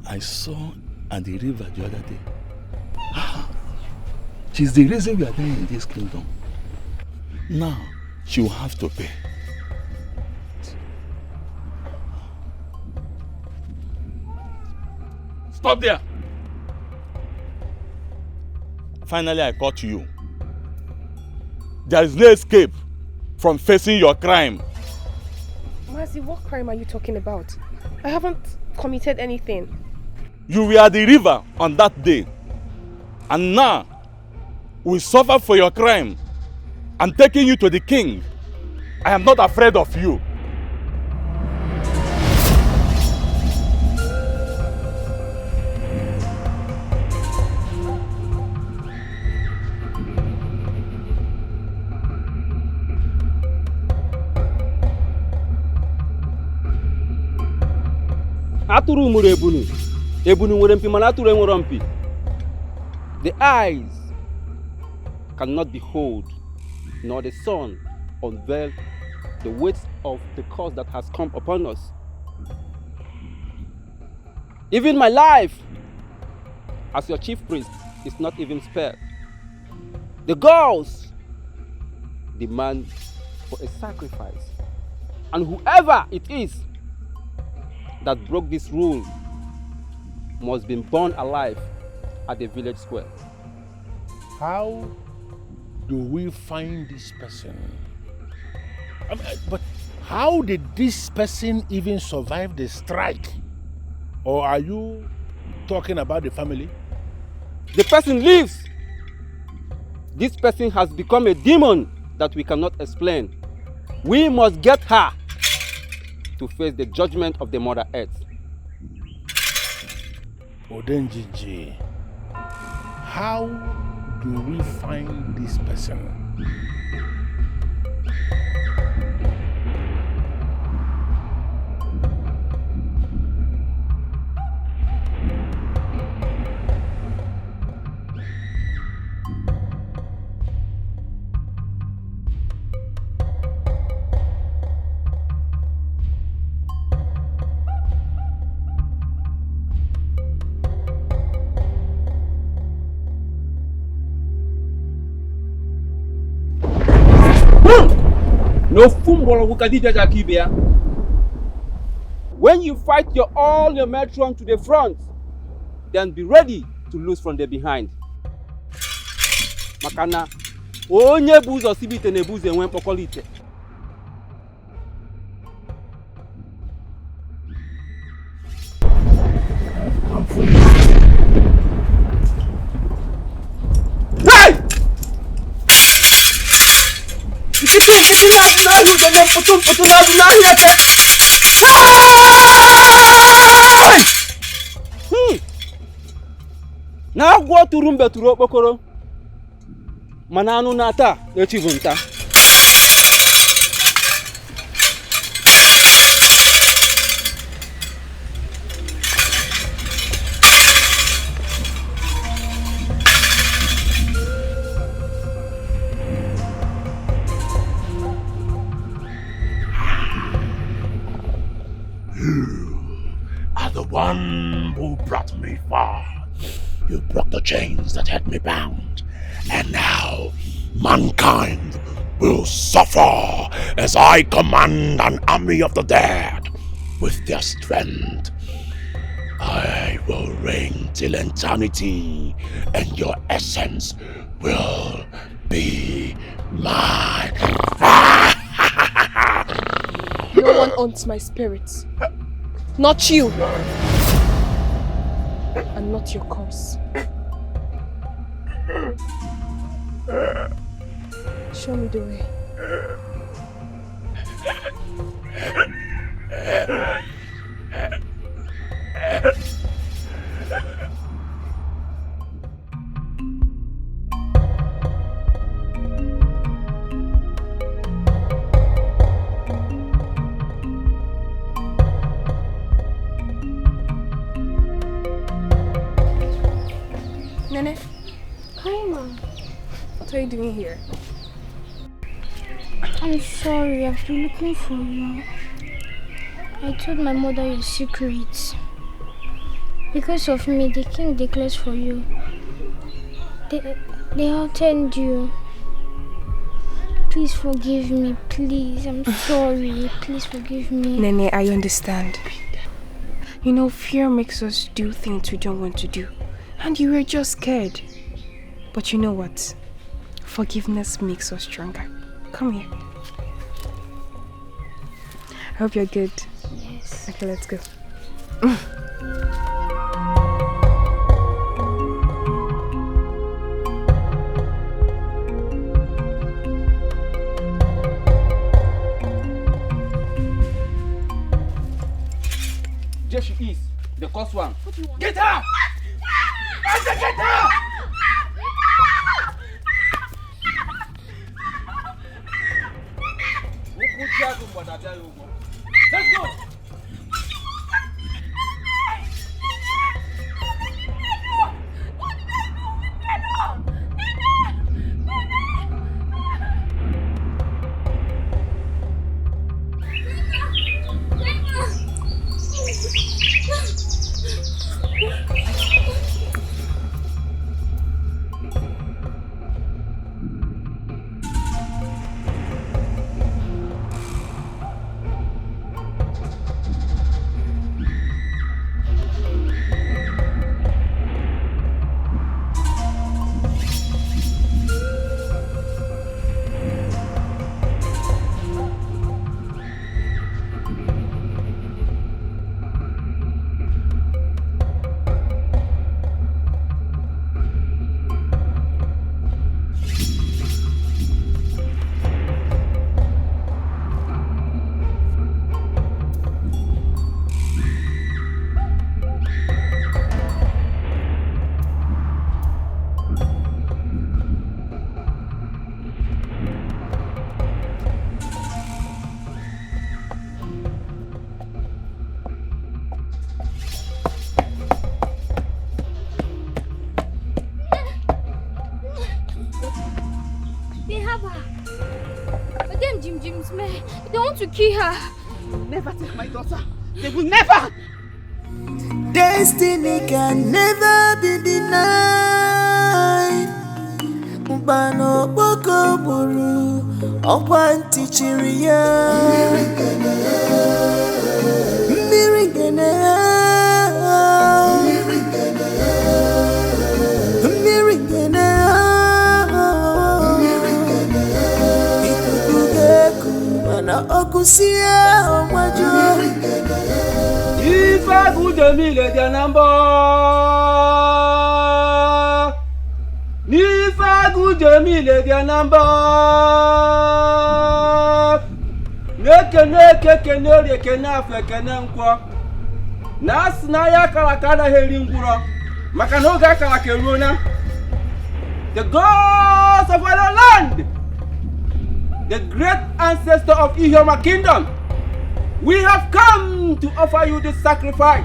I saw at the river the other day? She's the reason we are dying in this kingdom. Now, she will have to pay. Stop there! Finally, I caught you. There is no escape from facing your crime. Mazi, what crime are you talking about? I haven't committed anything. You were at the river on that day. And now, we suffer for your crime. I'm taking you to the king. I am not afraid of you. Atụrụ mụrụ ebunu. Ebunu nwere mpi mana atụrụ enwere mpi. The eyes cannot behold, nor the sun unveil the weight of the curse that has come upon us. Even my life as your chief priest is not even spared. The gods demand for a sacrifice, and whoever it is that broke this rule must be burned alive at the village square. How do we find this person? But how did this person even survive the strike? Or are you talking about the family? The person lives. This person has become a demon that we cannot explain. We must get her to face the judgment of the Mother Earth. Odenjiji, how do we find this person? No fumbolo wukadija jakibia. When you fight all your metron to the front, then be ready to lose from the behind. Makana, onye buzo sibite ne buze wen pokolite. Hey! Pitu na lu de nem putu na yete. Hey! Na gwo turumbe turu okpokoro. Mana anu na ata echivu nta. Are the one who brought me far. You broke the chains that had me bound, and now mankind will suffer as I command an army of the dead. With their strength, I will reign till eternity, and your essence will be mine. No one owns my spirit. Not you. And not your curse. Show me the way. Nene. Hi, Mom. What are you doing here? I'm sorry, I've been looking for you. I told my mother your secret. Because of me, the king declares for you. They outed you. Please forgive me, please. I'm sorry. Please forgive me. Nene, I understand. You know, fear makes us do things we don't want to do. And you were just scared. But you know what? Forgiveness makes us stronger. Come here. I hope you're good. Yes. Okay, let's go. There she is, the cost one. Get her! Get her! Let's go! They want to kill her. They will never take my daughter. They will never. Destiny can never be denied. Bano boko buru Okwanti chiria Mirigene Mirigene Ikukugeku Mana okusia Omwajo Ifa gudemile dianamba Nifa gudemile dianamba Neke kenori kenafe kenenkwa Nasna ya karakana helingura Makanoga karakeruna The gods of our land The great ancestor of Ihioma kingdom We have come to offer you this sacrifice.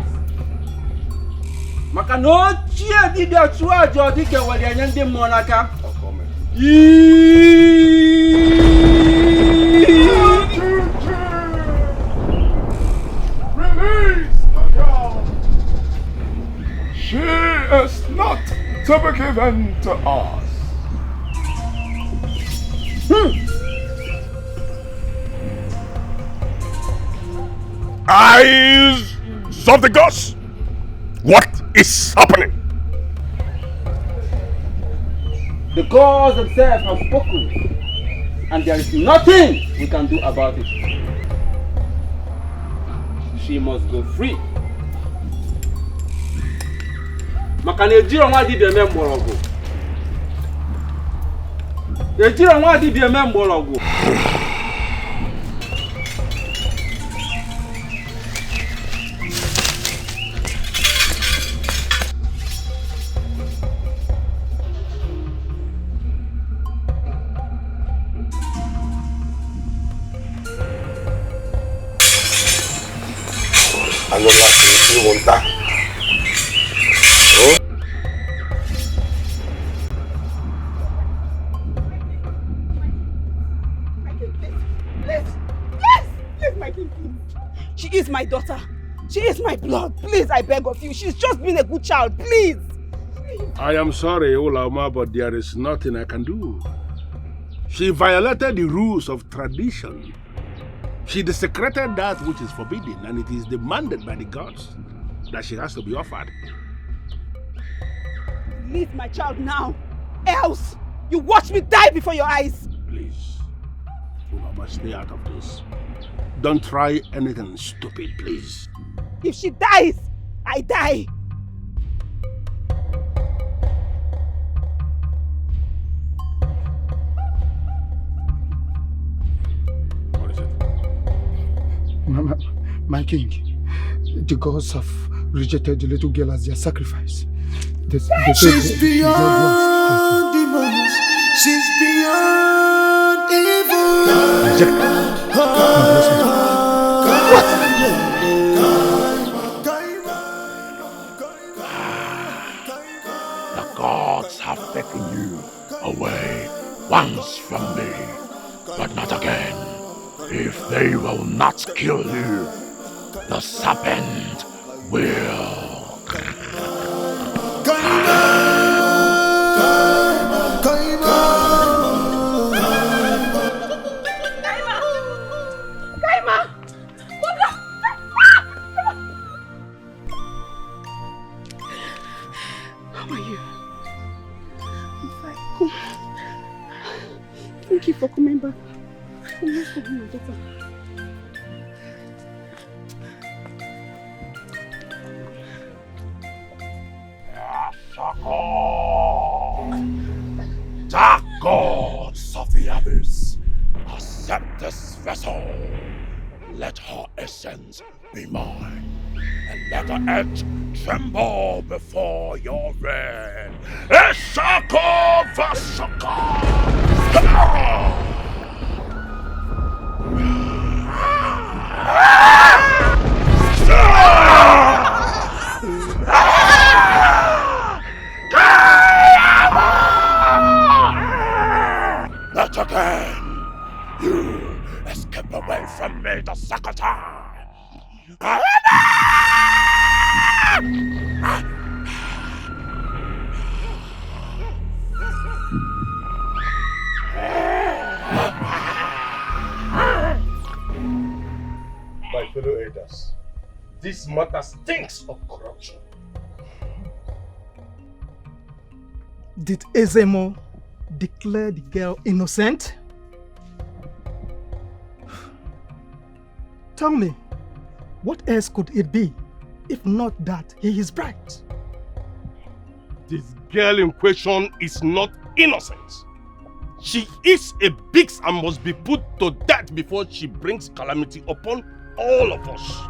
Makano chia dida chua jodi ke walianyande monaka. Release the girl. She is not to be given to us. Eyes of the gods! What is happening? The gods themselves have spoken, and there is nothing we can do about it. She must go free. Makanejiro nwa dibia membologo. Ejiro nwa dibia membologo. She is my daughter. She is my blood. Please, I beg of you. She's just been a good child. Please. I am sorry, Ulama, but there is nothing I can do. She violated the rules of tradition. She desecrated that which is forbidden, and it is demanded by the gods that she has to be offered. Release my child now. Else, you watch me die before your eyes. Please, Ulama, stay out of this. Don't try anything stupid, please. If she dies, I die. What is it? Mama, my king, the gods have rejected the little girl as their sacrifice. She's beyond demons. She's beyond evil. The gods have taken you away once from me, but not again. If they will not kill you, the serpent will. Thank you for coming back. I'm not going to my daughter. Dark gods of the abyss, accept this vessel. Let her essence be mine, and let the edge tremble before your reign. Ishako Vasaka! Not again! You escape away from me the second time! fellow elders. This matter stinks of corruption. Did Ezemo declare the girl innocent? Tell me, what else could it be if not that he is bright? This girl in question is not innocent. She is a beast and must be put to death before she brings calamity upon all of us.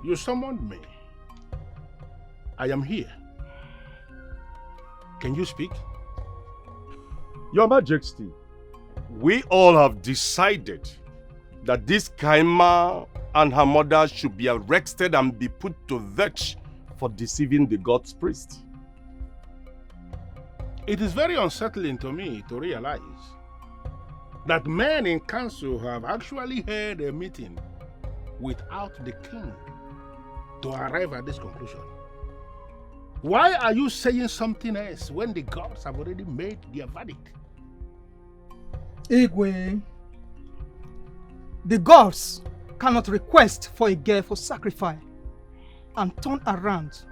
You summoned me. I am here. Can you speak? Your Majesty, we all have decided that this Kaima and her mother should be arrested and be put to death for deceiving the god's priest. It is very unsettling to me to realize that men in council have actually held a meeting without the king to arrive at this conclusion. Why are you saying something else when the gods have already made their verdict? Igwe, the gods cannot request for a girl for sacrifice and turn around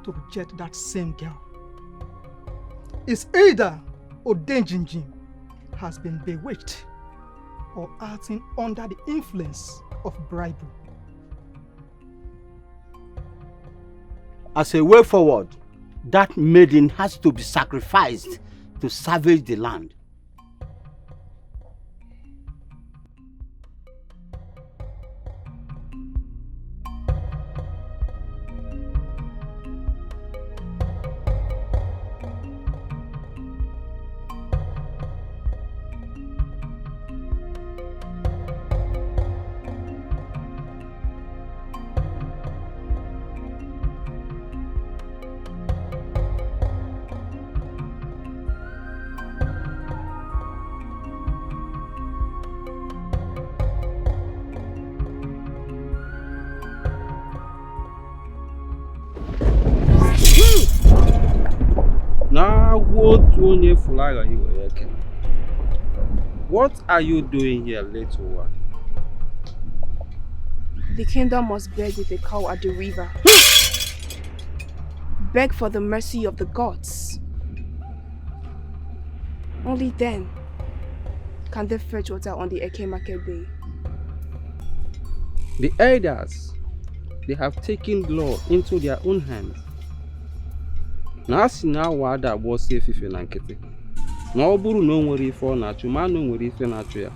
to reject that same girl. It's either Odenjinjin has been bewitched or acting under the influence of bribery. As a way forward, that maiden has to be sacrificed to salvage the land. What are you doing here, little one? The kingdom must beg with a cow at the river. Beg for the mercy of the gods. Only then can they fetch water on the Eke market day. The elders, they have taken law into their own hands. Na si na wada was safe if na nkete. Na oburu no nwere ife ọ na-achụ ma no nwere ife na-achụ ya.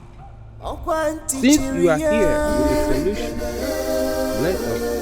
Since you are here with a solution, let us.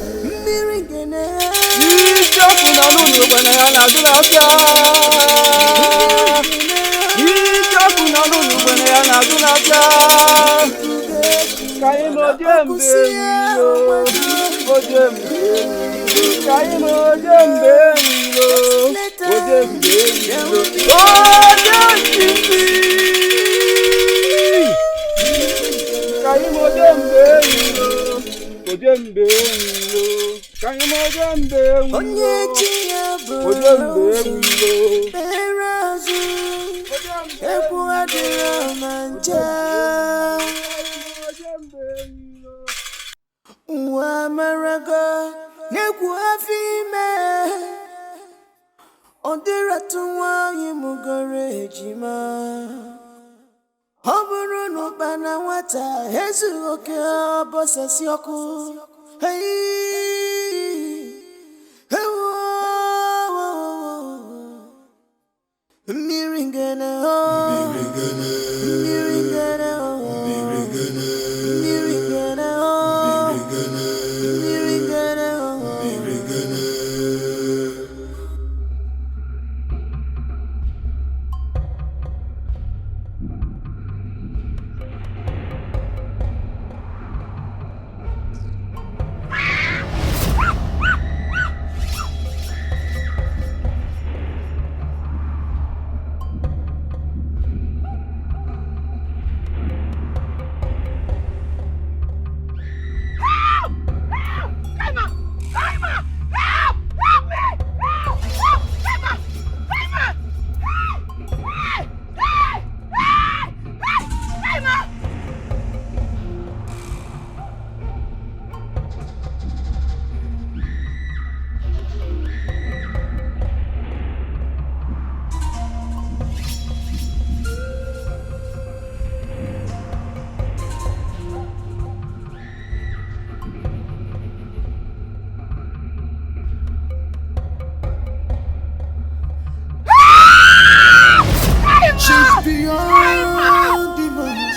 beyond demons.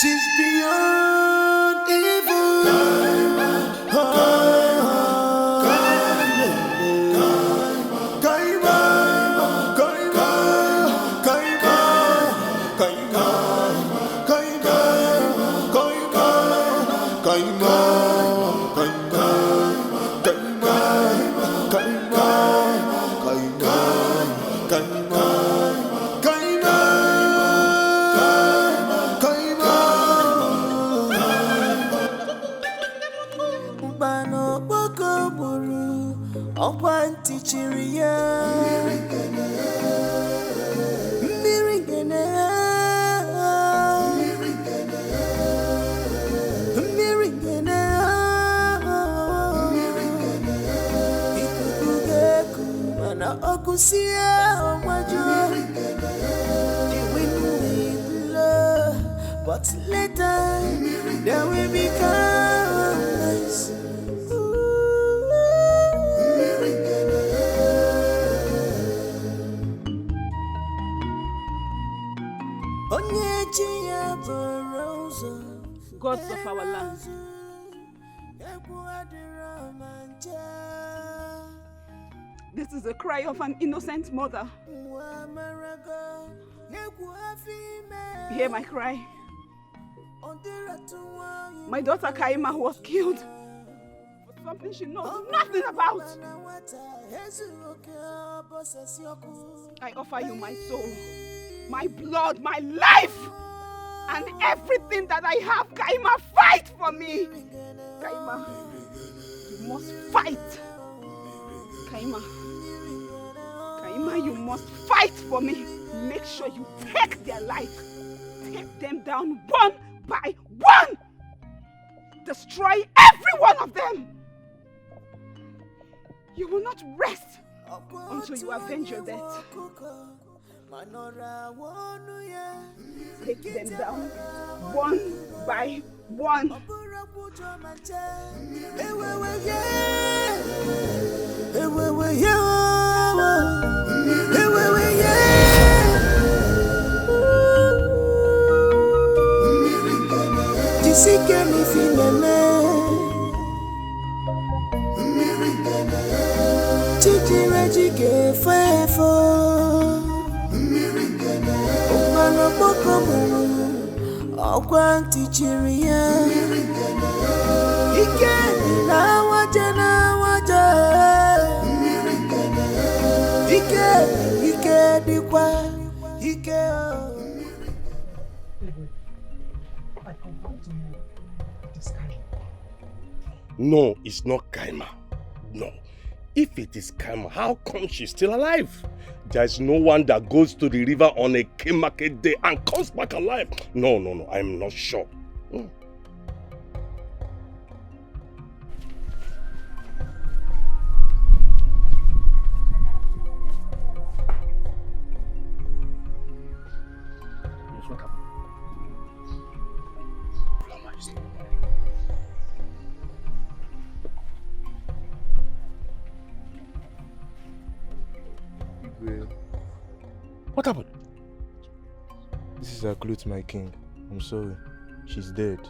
She's beyond evil. But later, there will be kindness. Gods of our land, this is the cry of an innocent mother. Hear my cry. My daughter Kaima was killed for something she knows nothing about. I offer you my soul, my blood, my life, and everything that I have. Kaima, fight for me. Kaima, you must fight. Kaima, you must fight for me. Make sure you take their life. Take them down one by one. Destroy every one of them. You will not rest until you avenge your death. Take them down one by one. No, it's not Kaima. No. If it is Kaima, how come she's still alive? There's no one that goes to the river on a King market day and comes back alive. No, I'm not sure. What happened? This is a clue to my king. I'm sorry. She's dead.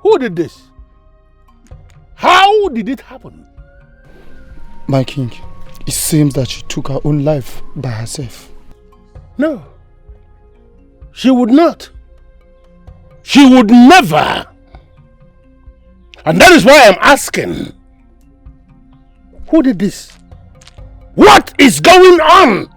Who did this? How did it happen? My king, it seems that she took her own life by herself. No. She would not. She would never. And that is why I'm asking. Who did this? What is going on?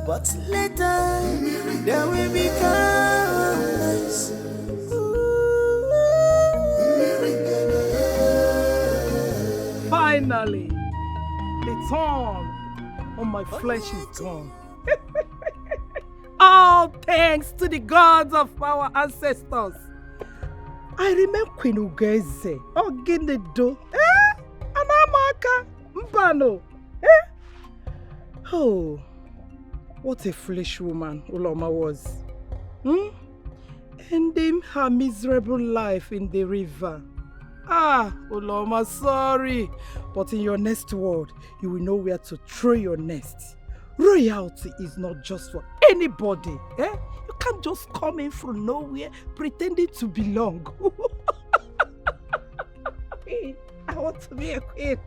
But later, there will be kindness. Finally, the thorn on my flesh is gone. All thanks to the gods of our ancestors. I remember Queen Ugeze, Oginedo, Anamaka, Mbano. Oh, what a foolish woman Uloma was. Ending her miserable life in the river. Uloma, sorry. But in your next world, you will know where to throw your nest. Royalty is not just for anybody. You can't just come in from nowhere pretending to belong. I want to be a queen.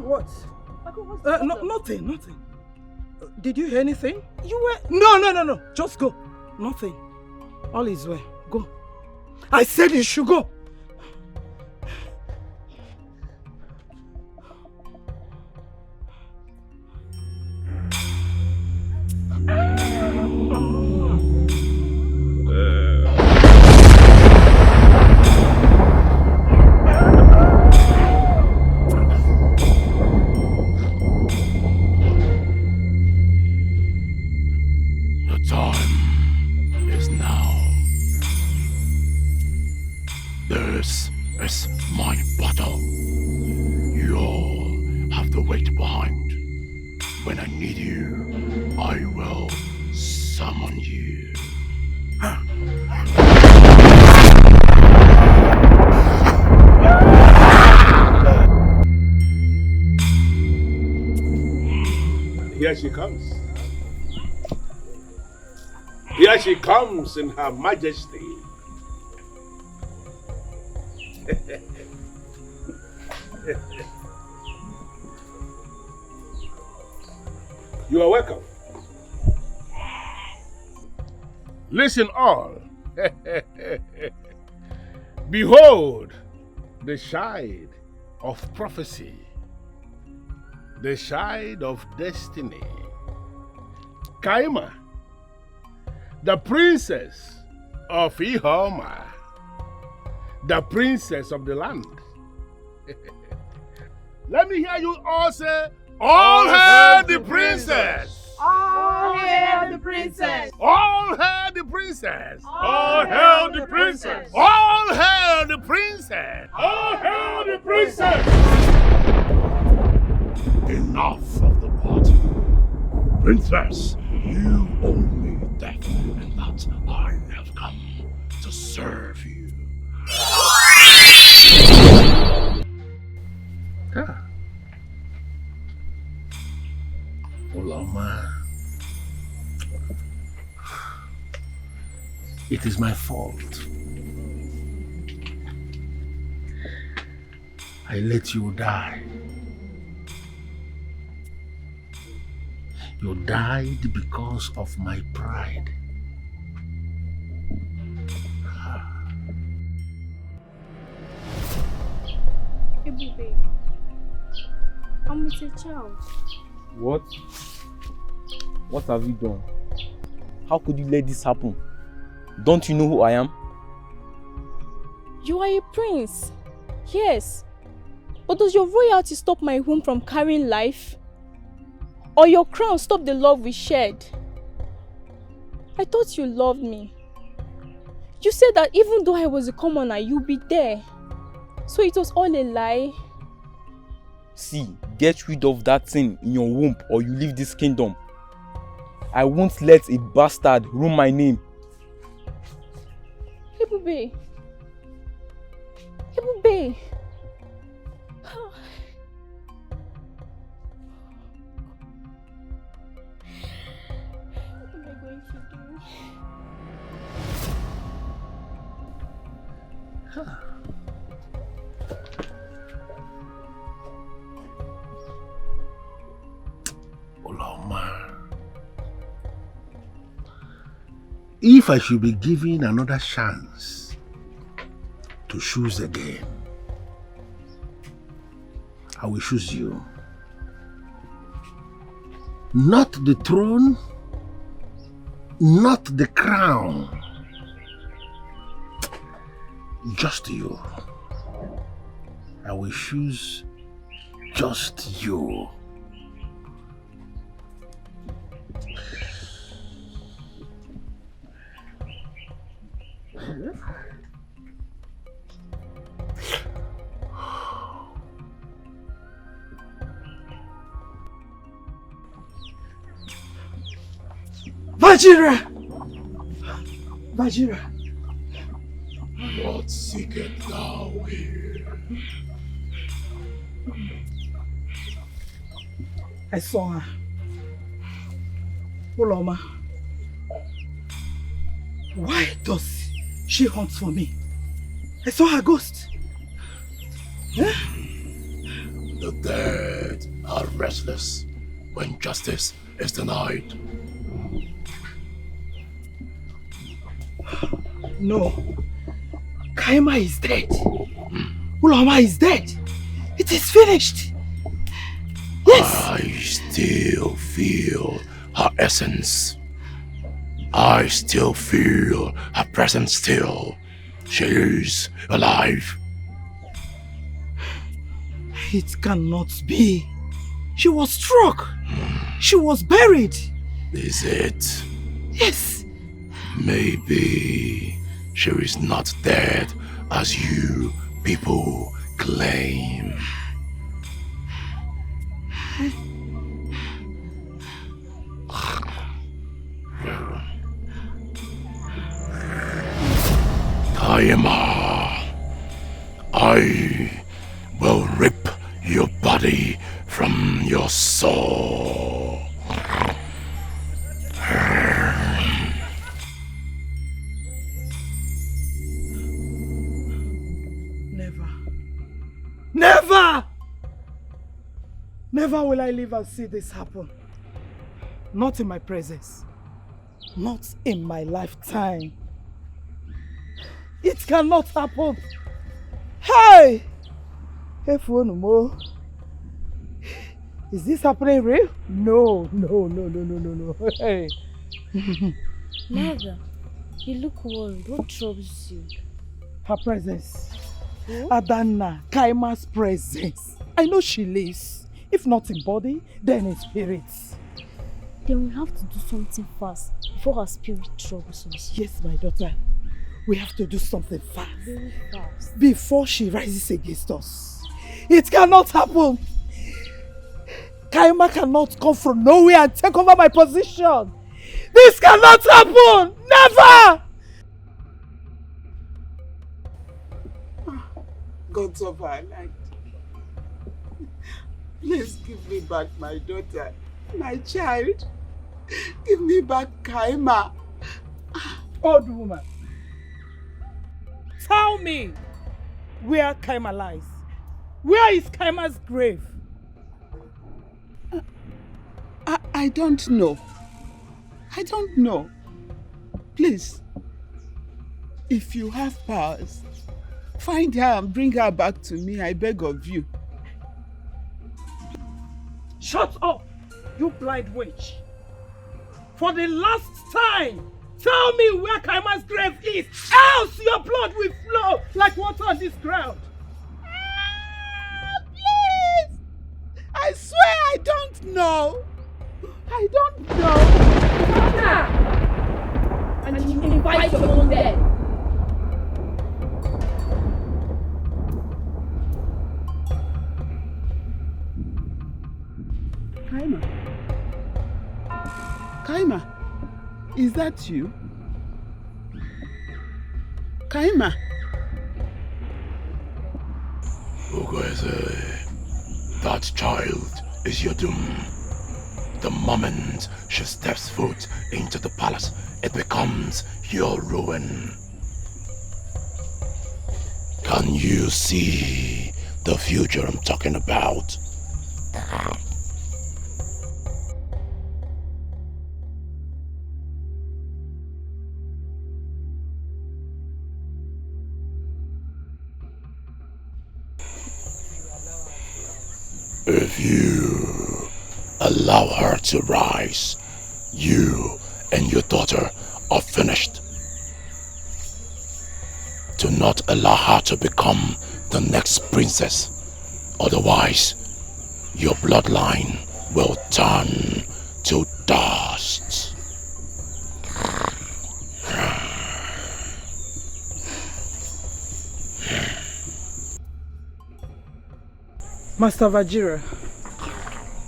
What? Nothing. Did you hear anything? You were... No. Just go. Nothing. All is well. Go. I said you should go. This is my battle. You all have to wait behind. When I need you, I will summon you. Here she comes. Here she comes in her majesty. You are welcome. Listen all. Behold the shade of prophecy, the shade of destiny. Kaima, the princess of Ihoma, the princess of the land. Let me hear you all say, all hail the princess! All hail the princess! All hail the princess! All hail the princess! All hail the princess! All hail the princess! Enough of the party. Princess, you owe me death, and that I have come to serve you. Uloma, it is my fault. I let you die. You died because of my pride. Ebube, I'm with a child. What? What have you done? How could you let this happen? Don't you know who I am? You are a prince. Yes. But does your royalty stop my womb from carrying life? Or your crown stop the love we shared? I thought you loved me. You said that even though I was a commoner, you'd be there. So it was all a lie? See, get rid of that thing in your womb or you leave this kingdom. I won't let a bastard ruin my name. Ebube. Ebube. What am I going to do? Uloma, if I should be given another chance to choose again, I will choose you. Not the throne, not the crown, just you. I will choose just you. Vajira! Vajira! What seeketh thou here? I saw her. Uloma. Why does she hunt for me? I saw her ghost. Huh? The dead are restless when justice is denied. No. Kaima is dead. Uloma is dead. It is finished. Yes. I still feel her essence. I still feel her presence still. She is alive. It cannot be. She was struck. She was buried. Is it? Yes. Maybe she is not dead as you people claim. Kaima, I will rip your body from your soul. Never! Never will I live and see this happen. Not in my presence. Not in my lifetime. It cannot happen. Hey! Hey, Fuonumo. Is this happening real? No. Hey. Mother, you look worried. What troubles you? Her presence. Adana, Kaima's presence. I know she lives. If not in body, then in spirit. Then we have to do something fast before her spirit troubles us. Yes, my daughter. We have to do something fast. Very fast. Before she rises against us. It cannot happen. Kaima cannot come from nowhere and take over my position. This cannot happen. Never! Gods of our land, please give me back my daughter, my child. Give me back Kaima. Old woman, tell me where Kaima lies. Where is Kaima's grave? I don't know. I don't know. Please, if you have powers, find her and bring her back to me, I beg of you. Shut up, you blind witch. For the last time, tell me where Kaima's grave is, else your blood will flow like water on this ground. Please! I swear I don't know. I don't know. And you invite your own death. Kaima, is that you? Kaima. Ugoeze, that child is your doom. The moment she steps foot into the palace, it becomes your ruin. Can you see the future I'm talking about? If you allow her to rise, you and your daughter are finished. Do not allow her to become the next princess. Otherwise, your bloodline will turn to dust. Master Vajira,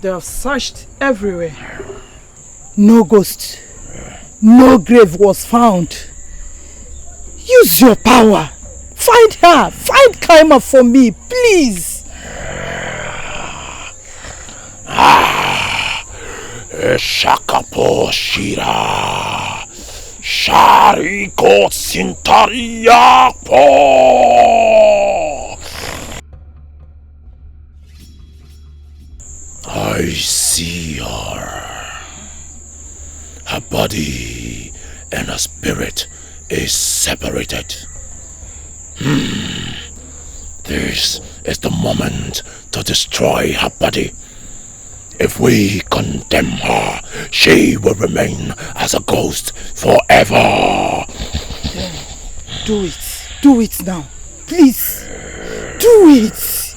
they have searched everywhere. No ghost, no grave was found. Use your power. Find her. Find Kaima for me, please. Shakapo Shira Shariko Sintariapo. I see her. Her body and her spirit is separated. This is the moment to destroy her body. If we condemn her, she will remain as a ghost forever. Do it. Do it now. Please. Do it.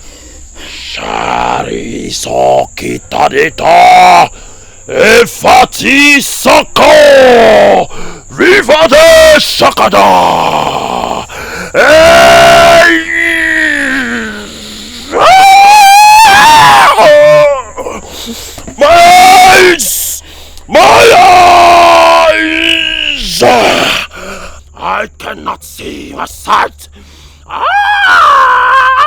Shari Soki Tarita Efati Sako Riva de Shakada. My eyes! My eyes! I cannot see my sight.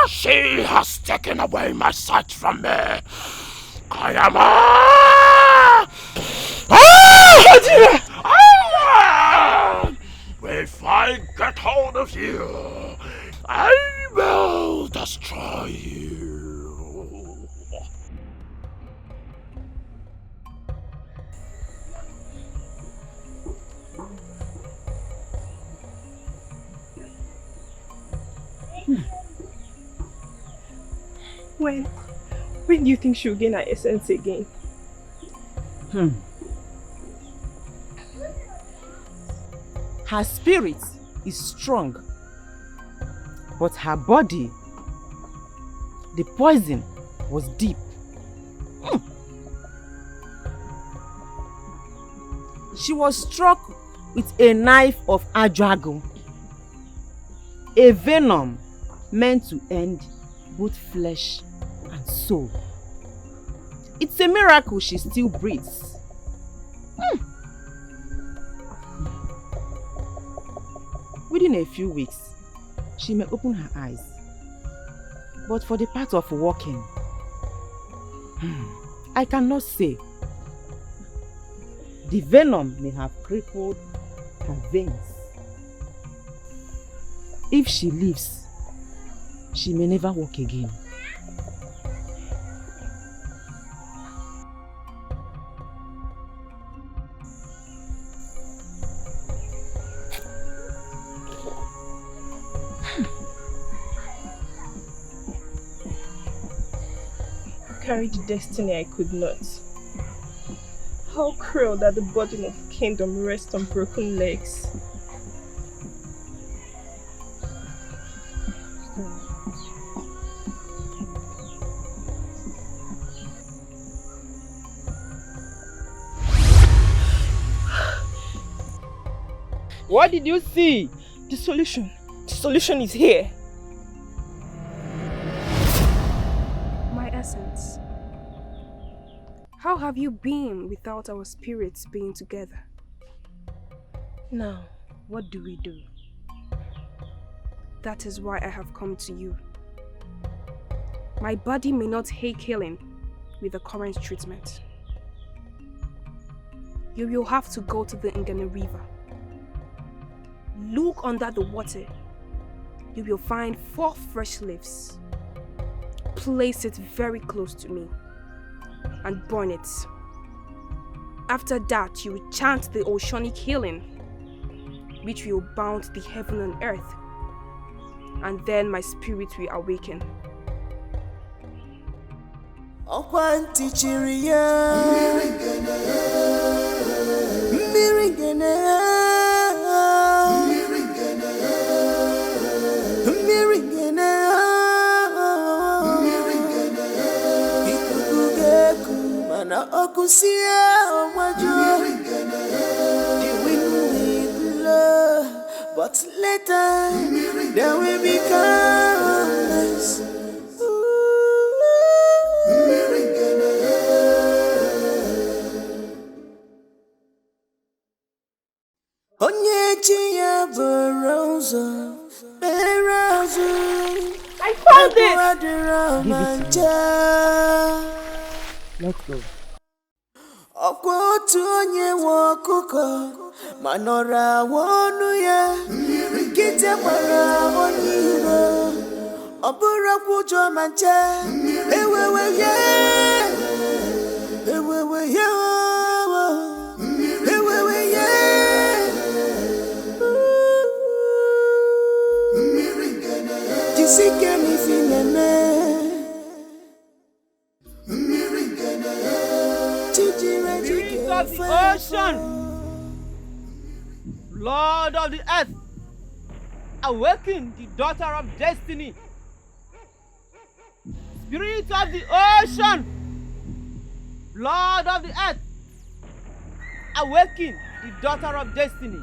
She has taken away my sight from me. I am if I get hold of you, I will destroy you. When do you think she'll gain her essence again? Her spirit is strong, but her body, the poison was deep. She was struck with a knife of Adrago, a venom meant to end both flesh and soul. It's a miracle she still breathes. Within a few weeks, she may open her eyes. But for the part of walking, I cannot say. The venom may have crippled her veins. If she lives, she may never walk again. Carried the destiny I could not. How cruel that the burden of kingdom rests on broken legs. What did you see? The solution. The solution is here. My essence. How have you been without our spirits being together? Now, what do we do? That is why I have come to you. My body may not take healing with the current treatment. You will have to go to the Ngene River. Look under the water. You will find 4 fresh leaves. Place it very close to me and burn it. After that, you will chant the oceanic healing, which will bound the heaven and earth, and then my spirit will awaken. Okusia Wajo, the wind will blow, but later there will be calmness. Onyechi ya borozo, berazo. I found it! Give it Let's go. Ọkwa otu onye nwe ọkụkọ ma nọrọ ọnụ ya nkịta gbara onye iro ọ bụrụ kwụjọ ma nche ewewe ya ewewe ya ewewe ya jisike n'ifi na-eme Spirit of the ocean, Lord of the earth, awaken the daughter of destiny. Spirit of the ocean, Lord of the earth, awaken the daughter of destiny.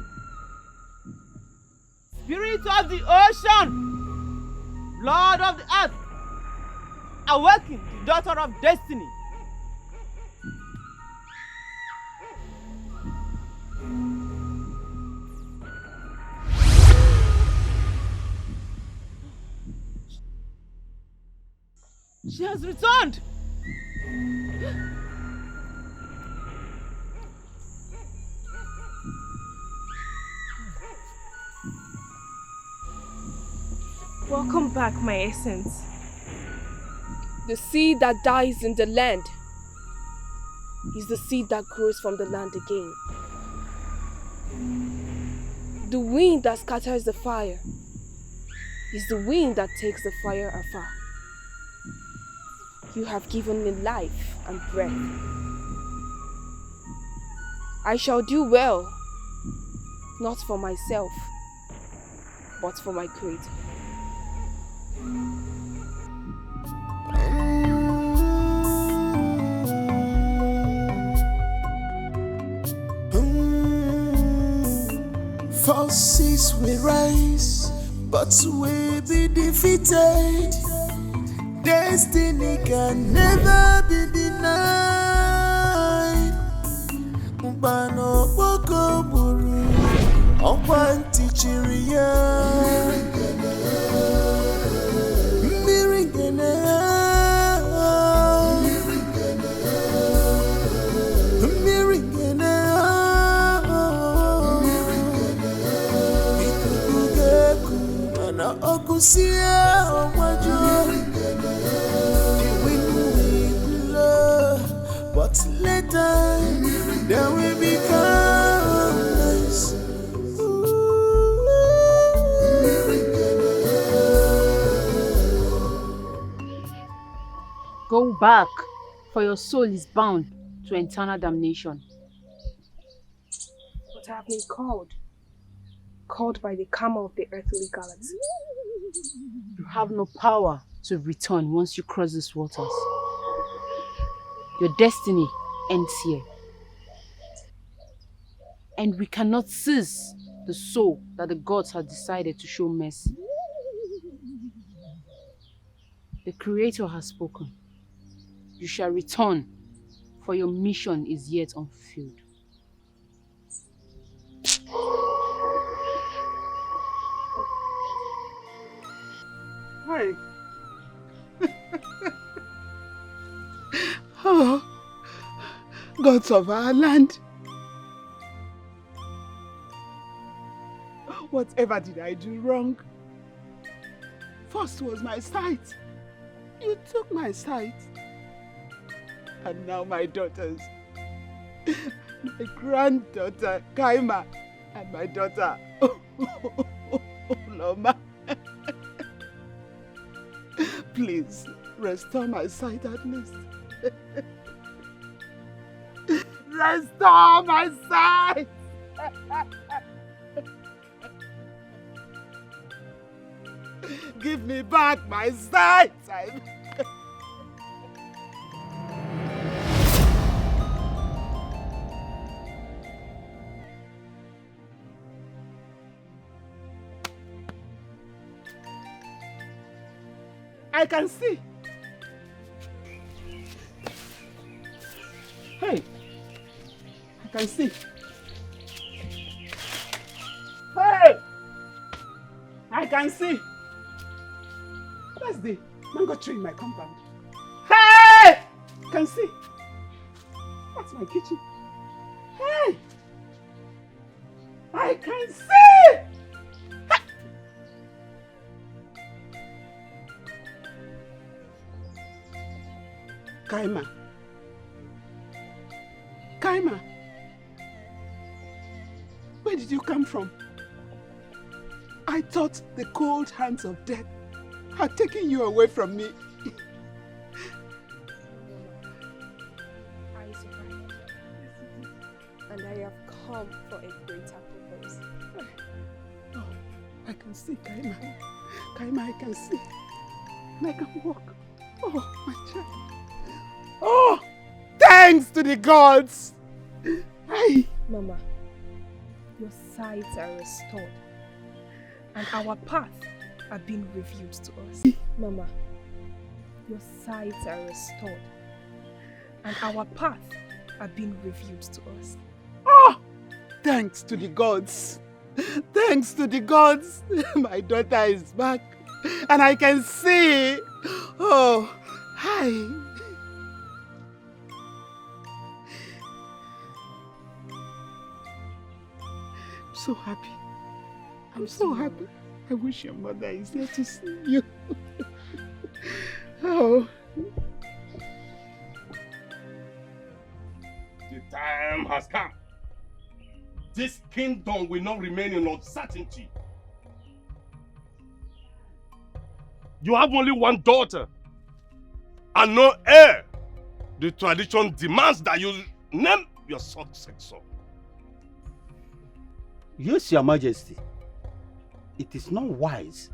Spirit of the ocean, Lord of the earth, awaken the daughter of destiny. She has returned! Welcome back, my essence. The seed that dies in the land is the seed that grows from the land again. The wind that scatters the fire is the wind that takes the fire afar. You have given me life and breath. I shall do well, not for myself, but for my Creator. Forces will rise, but will be defeated. Destiny can never be denied. Mbano boko buru, okwanti chiriya. Mirigene, mirigene, ikugeku mana okusia wajo. But later there will be calmness. Go back, for your soul is bound to eternal damnation. But I have been called by the karma of the earthly galaxy. You have no power to return once you cross these waters. Your destiny ends here. And we cannot seize the soul that the gods have decided to show mercy. The Creator has spoken. You shall return, for your mission is yet unfulfilled. Hi. Oh, gods of our land. Whatever did I do wrong? First was my sight. You took my sight. And now my daughters. My granddaughter, Kaima, and my daughter, Loma. Please, restore my sight at least. Restore my sight! Give me back my sight! I can see. Hey, I can see. Hey, I can see. That's the mango tree in my compound. Hey, I can see. That's my kitchen. Hey, I can see. Kaima. Kaima. Where did you come from? I thought the cold hands of death had taken you away from me. I survived. And I have come for a greater purpose. Oh, I can see, Kaima. Kaima, I can see. And I can walk. Oh, my child. Oh, thanks to the gods. Hey. Mama, your sight are restored. And our path are being revealed to us. Mama, your sight are restored. And our path are being revealed to us. Oh, thanks to the gods. Thanks to the gods. My daughter is back. And I can see. Oh, hi. I'm so happy. I'm so happy. I wish your mother is here to see you. Oh. The time has come. This kingdom will not remain in uncertainty. You have only one daughter and no heir. The tradition demands that you name your successor. Yes, Your Majesty. It is not wise.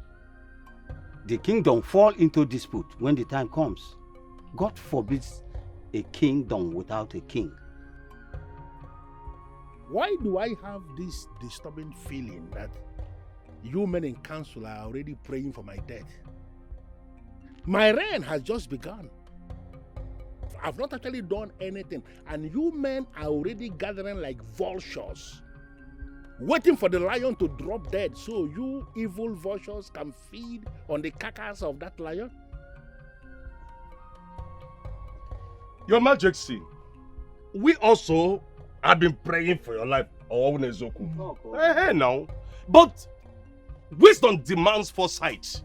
The kingdom fall into dispute when the time comes. God forbids a kingdom without a king. Why do I have this disturbing feeling that you men in council are already praying for my death? My reign has just begun. I've not actually done anything, and you men are already gathering like vultures, waiting for the lion to drop dead so you evil vultures can feed on the carcass of that lion? Your Majesty, we also have been praying for your life. Hey, now. But wisdom demands foresight.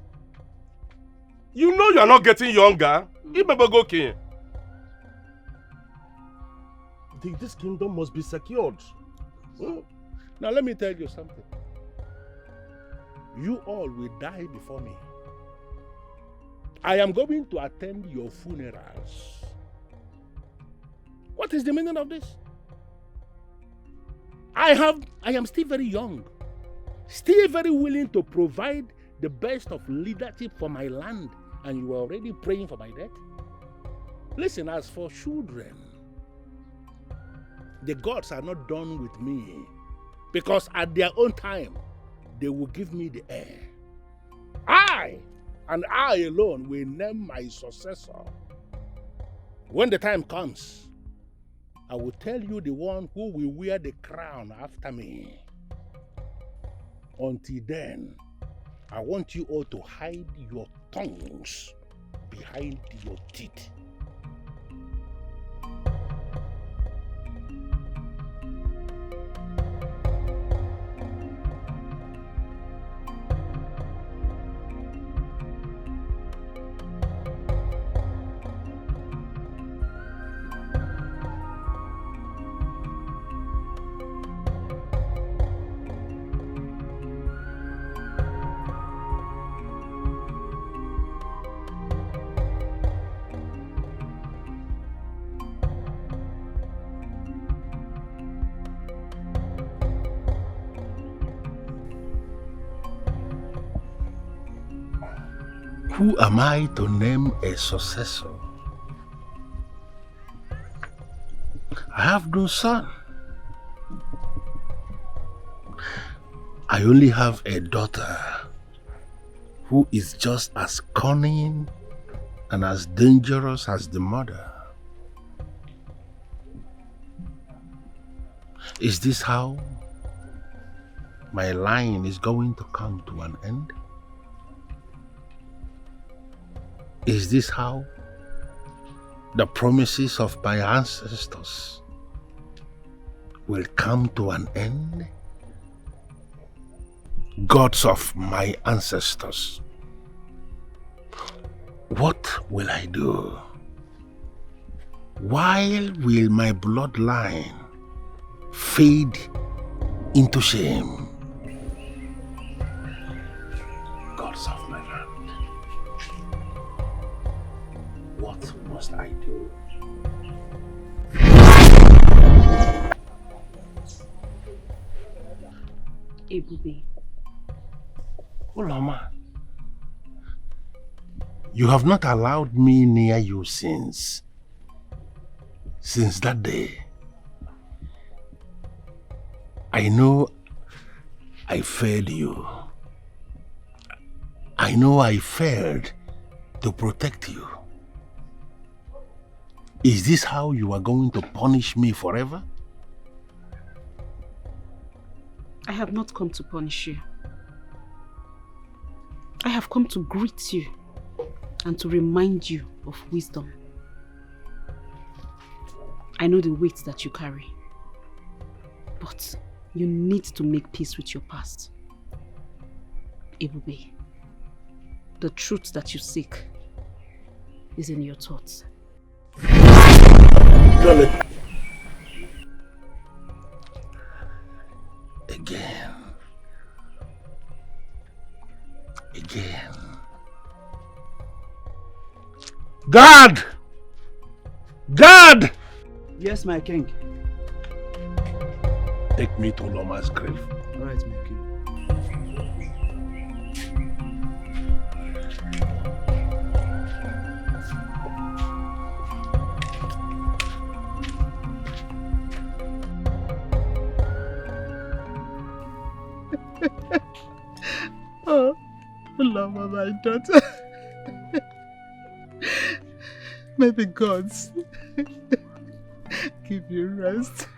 You know you are not getting younger. This kingdom must be secured. Now let me tell you something. You all will die before me. I am going to attend your funerals. What is the meaning of this? I am still very young, still very willing to provide the best of leadership for my land, and you are already praying for my death? Listen, as for children, the gods are not done with me, because at their own time, they will give me the heir. I, and I alone, will name my successor. When the time comes, I will tell you the one who will wear the crown after me. Until then, I want you all to hide your tongues behind your teeth. Who am I to name a successor? I have no son. I only have a daughter who is just as cunning and as dangerous as the mother. Is this how my line is going to come to an end? Is this how the promises of my ancestors will come to an end? Gods of my ancestors, what will I do? Why will my bloodline fade into shame? Gods of my land, what must I do? Ebube. Uloma, you have not allowed me near you since that day. I know I failed you. I know I failed to protect you. Is this how you are going to punish me forever? I have not come to punish you. I have come to greet you and to remind you of wisdom. I know the weight that you carry, but you need to make peace with your past. Ebube, the truth that you seek is in your thoughts. Again. God! God! Yes, my king. Take me to Loma's grave. All right, my king. Oh, Loma, my daughter. May the gods give you rest.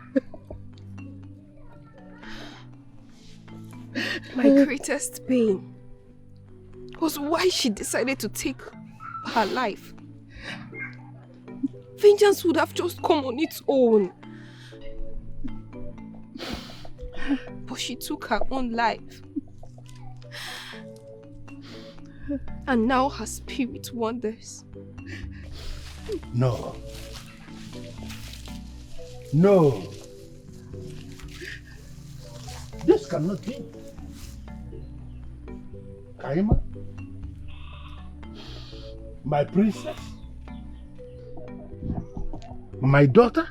My greatest pain was why she decided to take her life. Vengeance would have just come on its own. But she took her own life. And now her spirit wanders. No. No. This cannot be. Kaima? My princess? My daughter?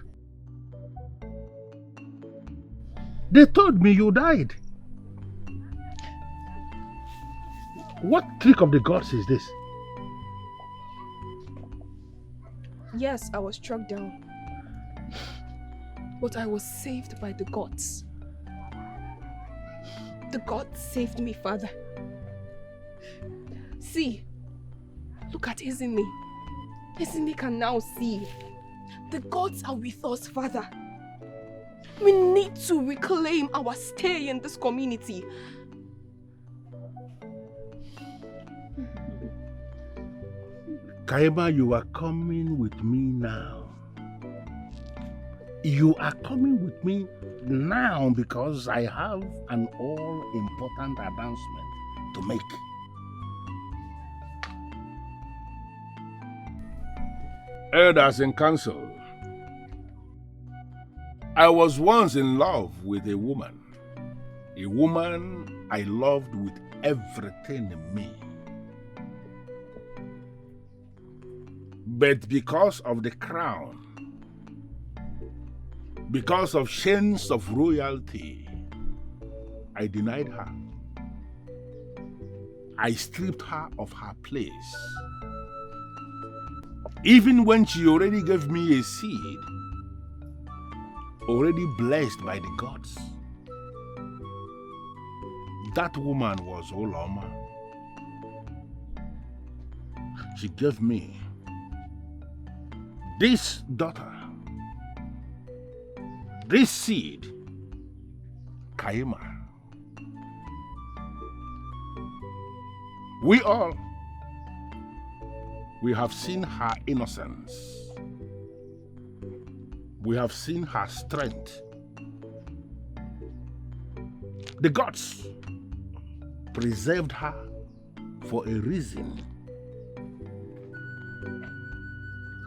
They told me you died. What trick of the gods is this? Yes, I was struck down. But I was saved by the gods. The gods saved me, Father. See, look at Izini. Izini can now see. The gods are with us, Father. We need to reclaim our stay in this community. Kaima, you are coming with me now. You are coming with me now because I have an all-important announcement to make. Elders in council, I was once in love with a woman I loved with everything in me. But because of the crown, because of chains of royalty, I denied her. I stripped her of her place. Even when she already gave me a seed, already blessed by the gods. That woman was Oloma. She gave me This daughter, this seed, Kaima, we have seen her innocence. We have seen her strength. The gods preserved her for a reason.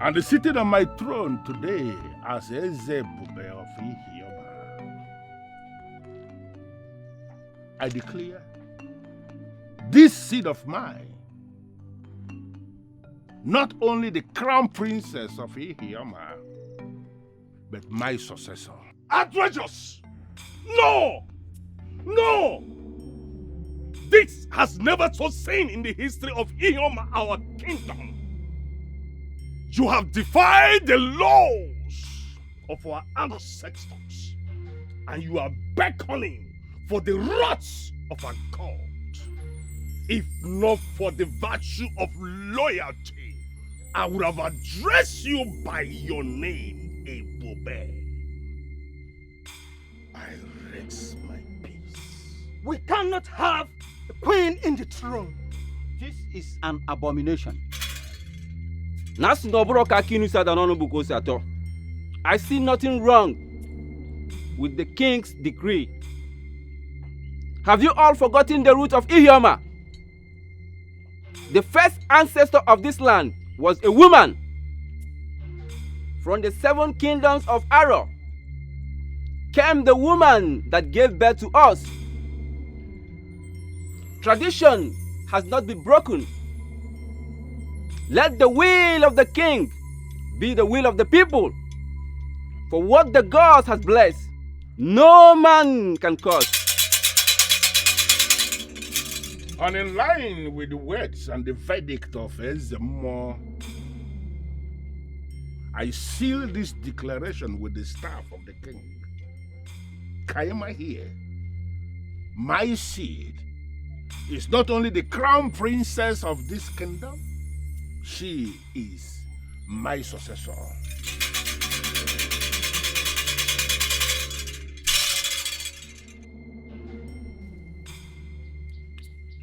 And sitting on my throne today as Ezebube of Ihioma, I declare this seed of mine, not only the crown princess of Ihioma, but my successor. Outrageous! No! No! This has never been seen in the history of Ihioma, our kingdom. You have defied the laws of our ancestors, and you are beckoning for the wrath of our God. If not for the virtue of loyalty, I would have addressed you by your name, Ebube. I rest my peace. We cannot have a queen in the throne. This is an abomination. I see nothing wrong with the king's decree. Have you all forgotten the root of Ihioma? The first ancestor of this land was a woman from the 7 kingdoms of Aro. Came the woman that gave birth to us. Tradition has not been broken. Let the will of the king be the will of the people. For what the gods has blessed, no man can curse. And in line with the words and the verdict of Ezemo, I seal this declaration with the staff of the king. Kaima here, my seed, is not only the crown princess of this kingdom, she is my successor.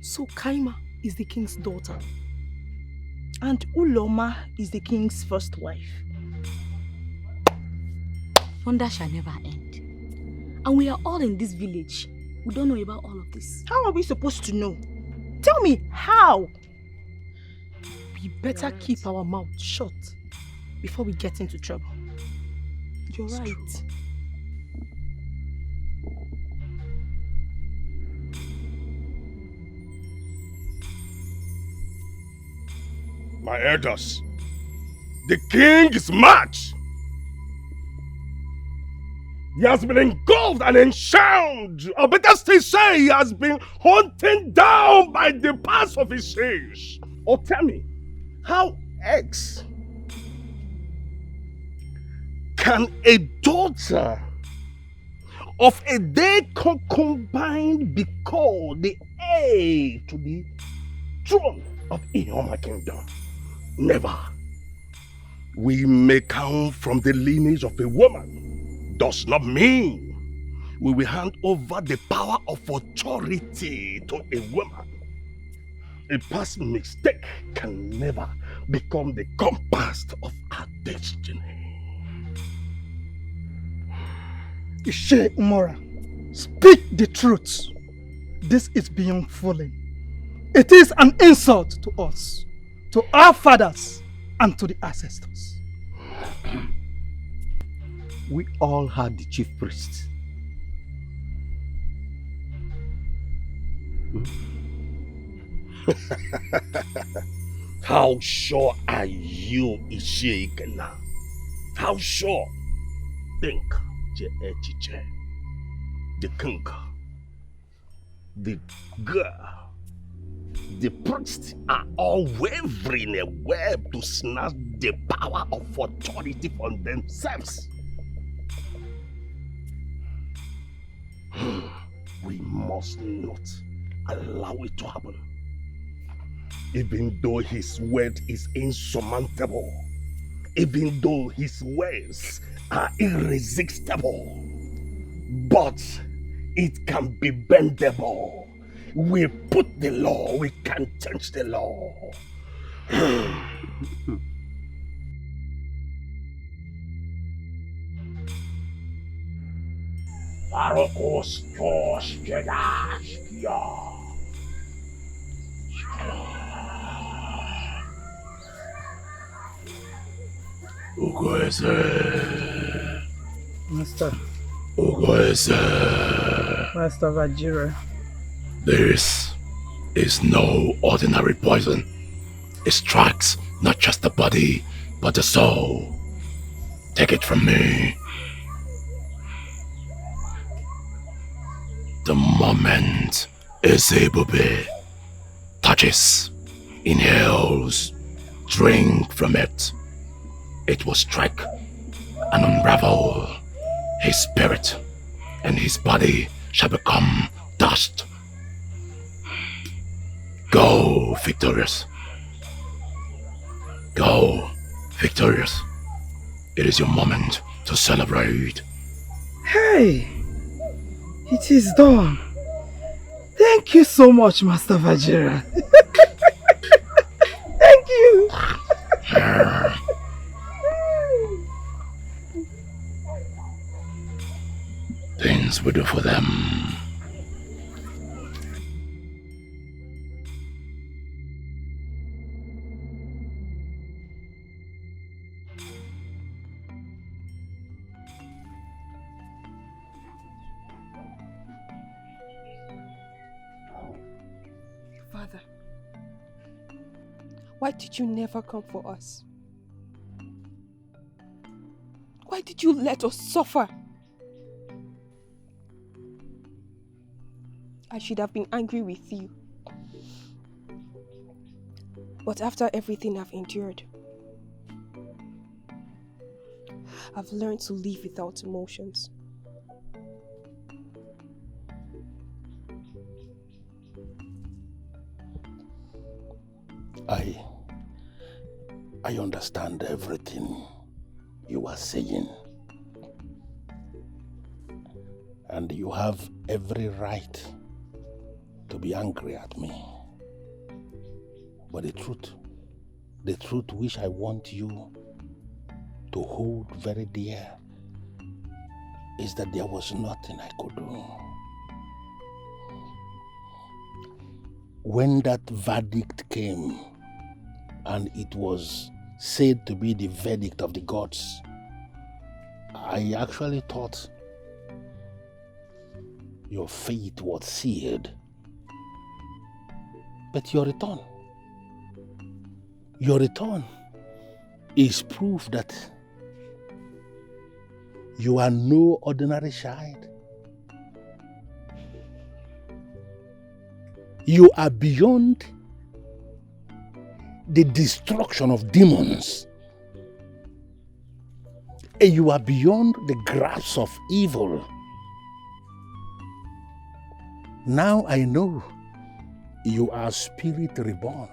So Kaima is the king's daughter, and Uloma is the king's first wife. Wonder shall never end. And we are all in this village. We don't know about all of this. How are we supposed to know? Tell me how. We better keep our mouth shut before we get into trouble. You're right. My elders, the king is mad. He has been engulfed and enshrouded, or better still say, he has been hunted down by the past of his sins. Or tell me, how else can a daughter of a dead concubine be called the heir to the throne of Ihioma kingdom? Never. We may come from the lineage of a woman. Does not mean we will hand over the power of authority to a woman. A past mistake can never become the compass of our destiny. Ishe Umora, speak the truth. This is beyond fooling. It is an insult to us, to our fathers, and to the ancestors. We all had the chief priest. How sure are you, Ishiikena? How sure? Think, Jeechiche, the king, the girl, the priest are all wavering a web to snatch the power of authority from themselves. We must not allow it to happen. Even though his word is insurmountable, even though his ways are irresistible. But it can be bendable. We put the law, we can change the law. Master. Master Vajira. This is no ordinary poison. It strikes not just the body, but the soul. Take it from me. The moment Ezebube touches, inhales, drink from it, it will strike and unravel his spirit, and his body shall become dust. Go, victorious. Go, victorious. It is your moment to celebrate. Hey! It is done. Thank you so much, Master Vajira. Thank you. Things we do for them. Father, why did you never come for us? Why did you let us suffer? I should have been angry with you. But after everything I've endured, I've learned to live without emotions. I understand everything you are saying. And you have every right to be angry at me. But the truth which I want you to hold very dear is that there was nothing I could do. When that verdict came, and it was said to be the verdict of the gods, I actually thought your fate was sealed. But your return is proof that you are no ordinary child. You are beyond the destruction of demons. And you are beyond the grasp of evil. Now I know you are spirit reborn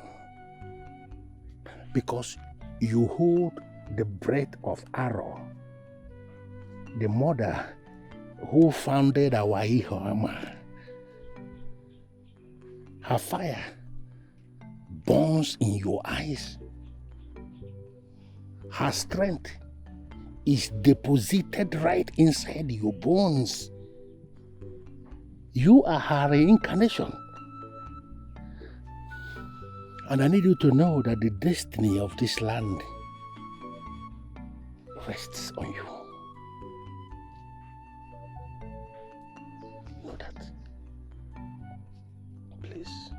because you hold the breath of Aro, the mother who founded our Ihoma. Her fire burns in your eyes. Her strength is deposited right inside your bones. You are her reincarnation. And I need you to know that the destiny of this land rests on you. Know that. Please.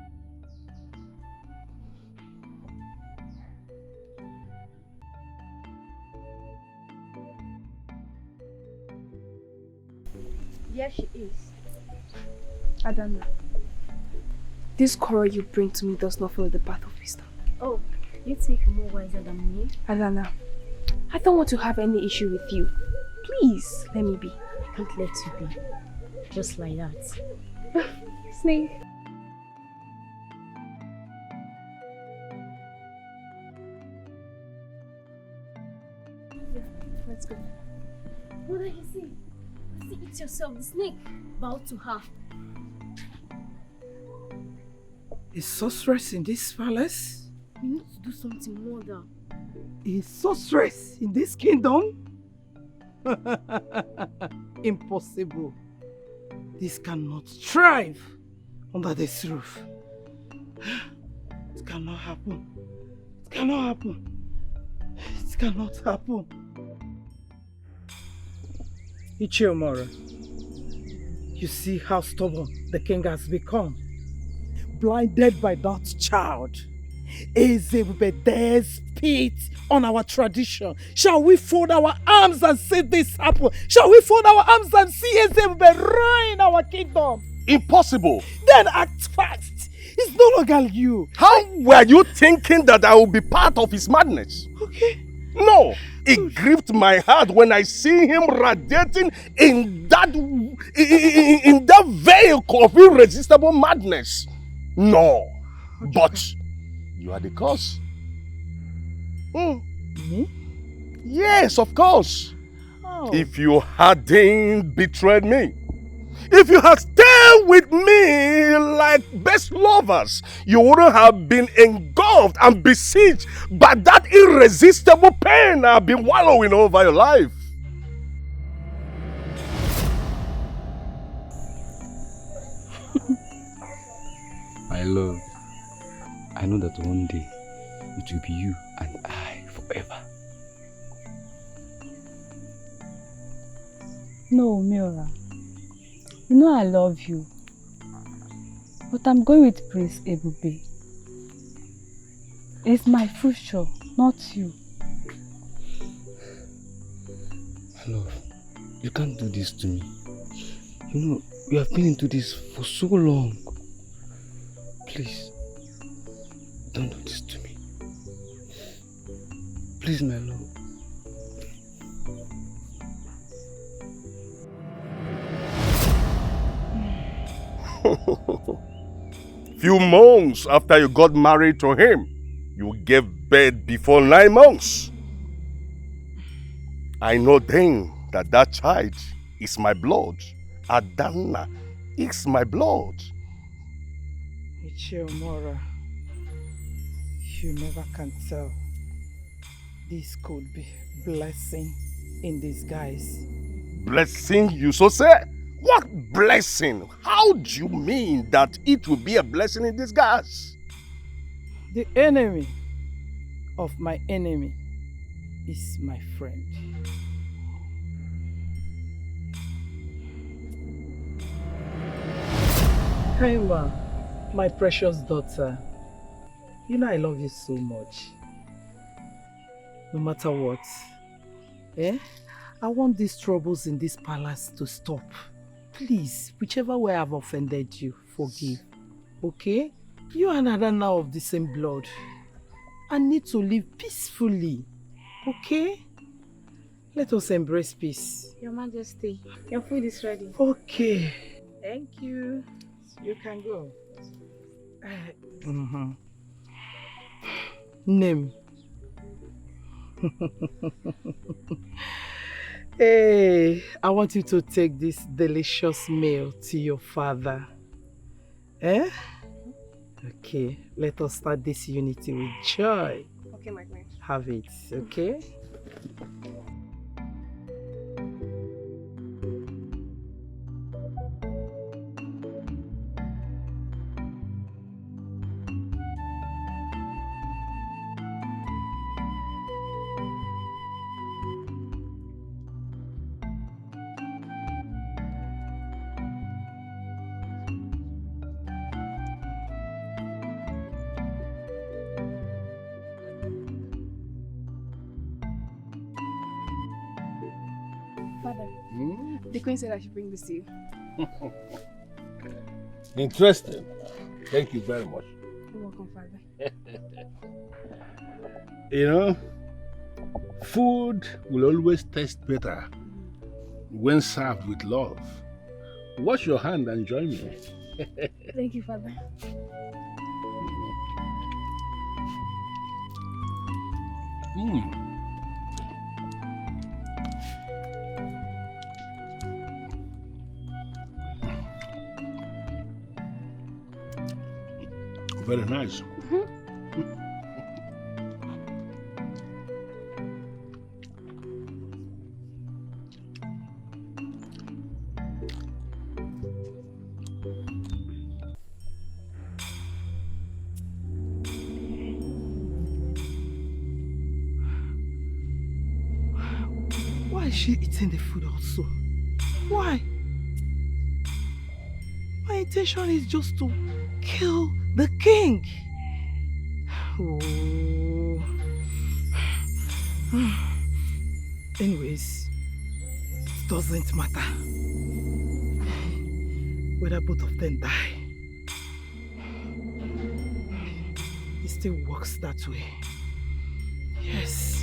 Here she is. Adana, this quarrel you bring to me does not follow the path of wisdom. Oh, you think you're more wiser than me? Adana, I don't want to have any issue with you. Please, let me be. I can't let you be. Just like that. Snake. Okay, let's go. Mother, you see, it's yourself, the snake. Bow to her. Is sorceress in this palace? You need to do something, Mother. Is sorceress in this kingdom? Impossible. This cannot thrive under this roof. It cannot happen. It cannot happen. It cannot happen. Ichiomora, you see how stubborn the king has become. Blinded by that child. Ezebube dares spit on our tradition. Shall we fold our arms and see this happen? Shall we fold our arms and see Ezebube reign our kingdom? Impossible. Then act fast. It's no longer you. How were you thinking that I will be part of his madness? Okay. No. It gripped my heart when I see him radiating in that vehicle of irresistible madness. No. But you are the cause. Me? Yes, of course. Oh. If you hadn't betrayed me, if you had stayed with me like best lovers, you wouldn't have been engulfed and besieged by that irresistible pain I've been wallowing over your life. My love, I know that one day it will be you and I forever. No, Miora. You know I love you. But I'm going with Prince Ebube. It's my future, not you. My love, you can't do this to me. You know, we have been into this for so long. Please, don't do this to me. Please, my love. Few months after you got married to him, you gave birth before 9 months. I know then that that child is my blood. Adana is my blood. Ichiomora, you never can tell. This could be blessing in disguise. Blessing, you so say? What blessing? How do you mean that it will be a blessing in disguise? The enemy of my enemy is my friend. Kaima, my precious daughter, you know I love you so much. No matter what, I want these troubles in this palace to stop. Please, whichever way I've offended you, forgive. Okay? You and Adana are of the same blood. I need to live peacefully. Okay? Let us embrace peace. Your Majesty, your food is ready. Okay. Thank you. You can go. Name. Hey, I want you to take this delicious meal to your father. Okay, let us start this unity with joy. Okay, my queen. Have it, okay? Father, the queen said I should bring this to you. Interesting. Thank you very much. You're welcome, Father. You know, food will always taste better when served with love. Wash your hand and join me. Thank you, Father. Very nice. Why is she eating the food also? Why? My intention is just to kill the king. Oh. Anyways, it doesn't matter whether both of them die. It still works that way. Yes.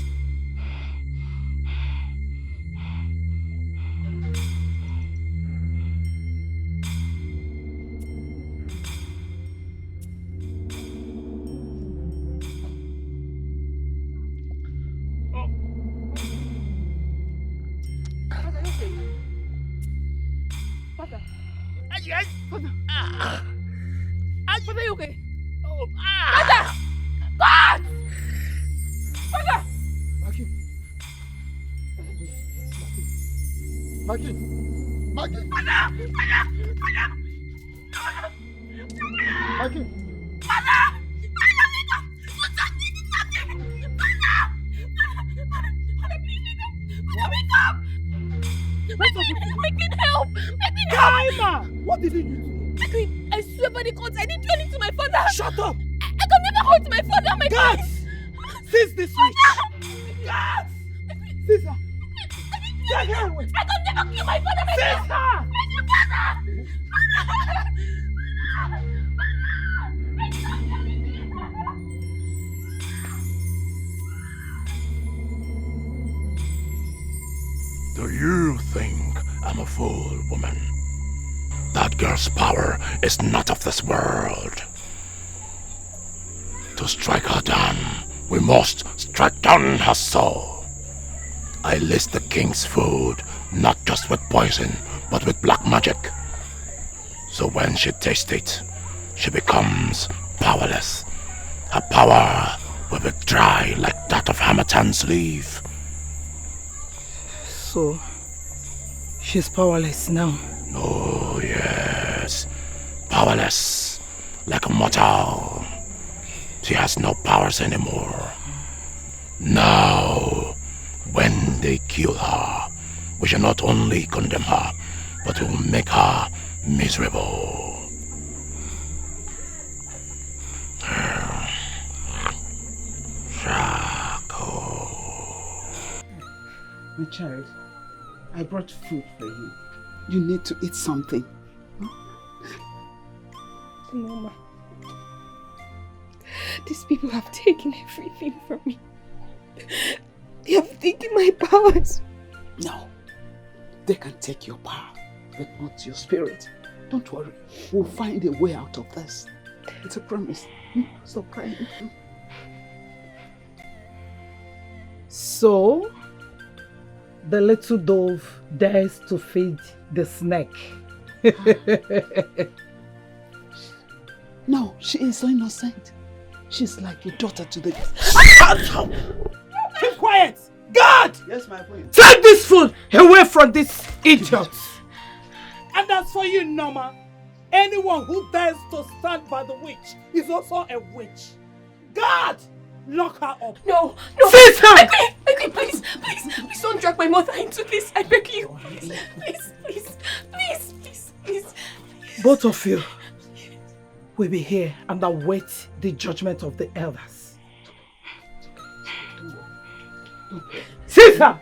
Father, are you okay? Oh, Father! God! Father! Maggie! Maggie! Father! Maggie! What did you do? I swear by the court, I didn't do anything to my father. Shut up! I can never hurt my father. My Guards! Seize this witch! Guards! Seize her! Take her away! I can never kill my father. Seize her! Do you think I'm a fool, woman? That girl's power is not of this world. To strike her down, we must strike down her soul. I list the king's food, not just with poison, but with black magic. So when she tastes it, she becomes powerless. Her power will be dry like that of Hamilton's leaf. So, she's powerless now. Oh, yes. Powerless, like a mortal. She has no powers anymore. Now, when they kill her, we shall not only condemn her, but we will make her miserable. My child, I brought food for you. You need to eat something. Mama, these people have taken everything from me. They have taken my powers. No, they can take your power, but not your spirit. Don't worry, we'll find a way out of this. It's a promise. Stop crying. So, the little dove dares to feed the snake. No, she is so innocent. She's like a daughter to the... Keep quiet! God! Yes, my queen. Take this food away from this idiot! And as for you, Norma, anyone who dares to stand by the witch is also a witch. God! Lock her up. No. Seize her! My queen, please don't drag my mother into this. I beg you. Please. Both of you will be here and await the judgment of the elders. Seize her!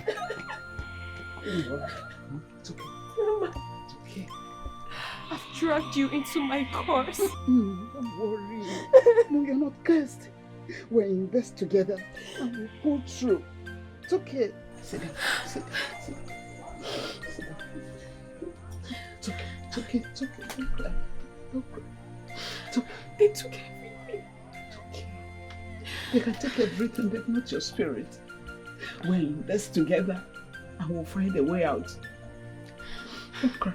It's okay. I've dragged you into my curse. Don't worry. No, you're not cursed. We're in this together and we'll pull through. It's okay. Sit down. It's okay. Don't cry. It's okay. They took everything. It's okay. They can take everything, but not your spirit. We're in this together and we'll find a way out. Don't cry.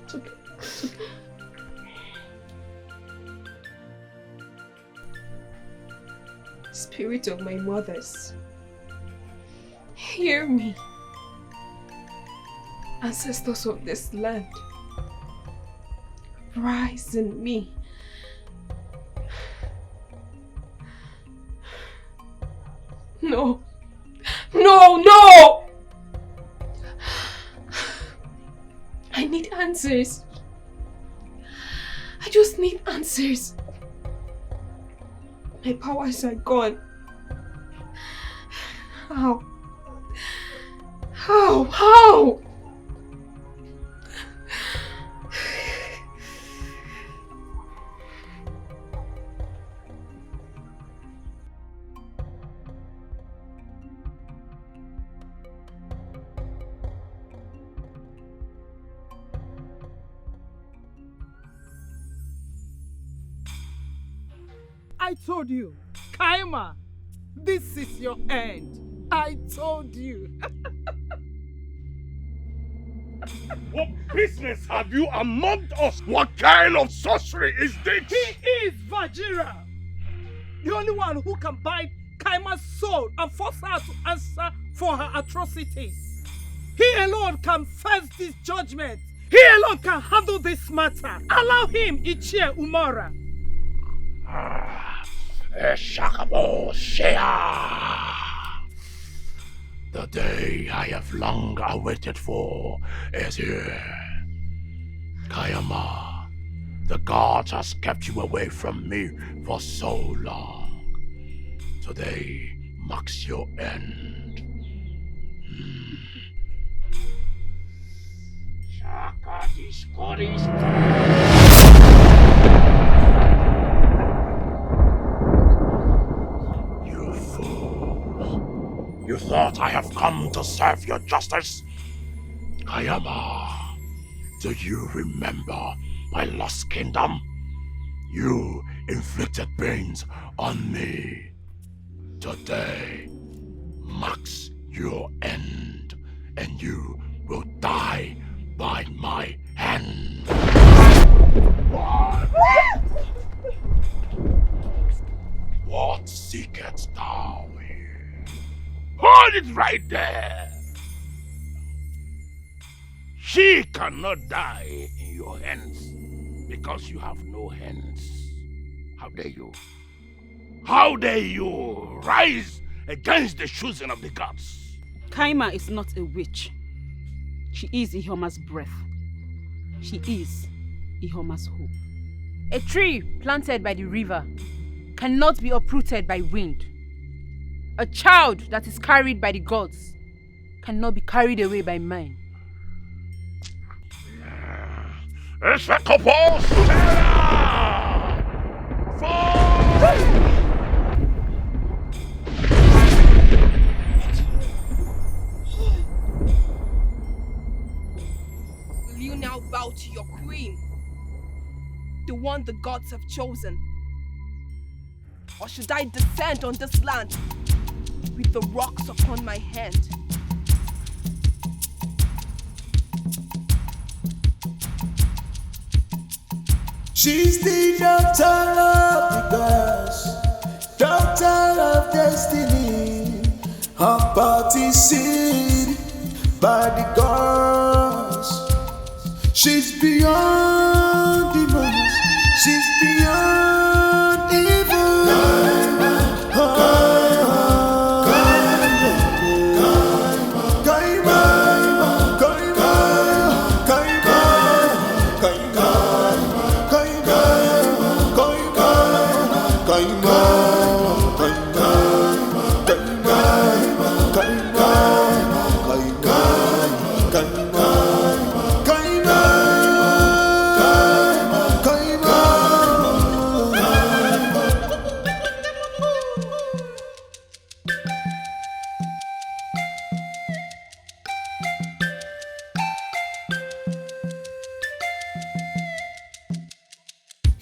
It's okay. Spirit of my mothers, hear me. Ancestors of this land, rise in me. No, no, no! I need answers. I just need answers. My powers are gone. How? How? I told you, Kaima, this is your end. I told you. What business have you among us? What kind of sorcery is this? He is Vajira, the only one who can bind Kaima's soul and force her to answer for her atrocities. He alone can face this judgment. He alone can handle this matter. Allow him, Ichie Umara. Shakabo Shea. The day I have long awaited for is here. Kayama, the gods has kept you away from me for so long. Today marks your end. Shaka You thought I have come to serve your justice? Kayama, do you remember my lost kingdom? You inflicted pains on me. Today marks your end, and you will die by my hand. What seekest thou here? Hold it right there! She cannot die in your hands because you have no hands. How dare you? How dare you rise against the choosing of the gods? Kaima is not a witch. She is Ihoma's breath. She is Ihoma's hope. A tree planted by the river cannot be uprooted by wind. A child that is carried by the gods cannot be carried away by mine. Will you now bow to your queen? The one the gods have chosen? Or should I descend on this land with the rocks upon my hand? She's the daughter of the gods, daughter of destiny, her body seed by the gods. She's beyond demons, she's beyond evil.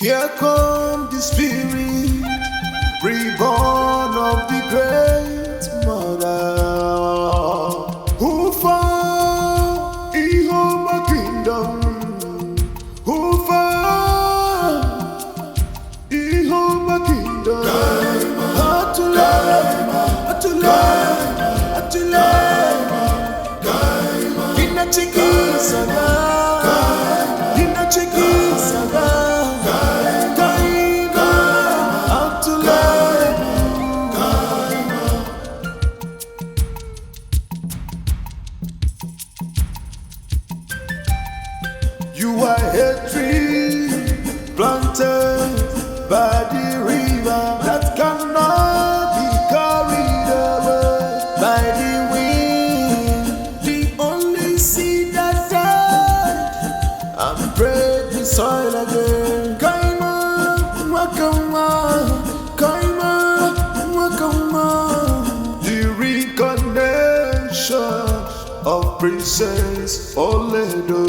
Here come the spirit, reborn of the great mother, who found Ihoma kingdom, who found Ihoma kingdom, how to saga, inacheki saga, kaima atulai. You are a tree planted by the river that cannot be carried away by the wind. The only seed that died and break the soil again. Kaima, wakama, kaima, wakama. The reincarnation of Princess Oledo.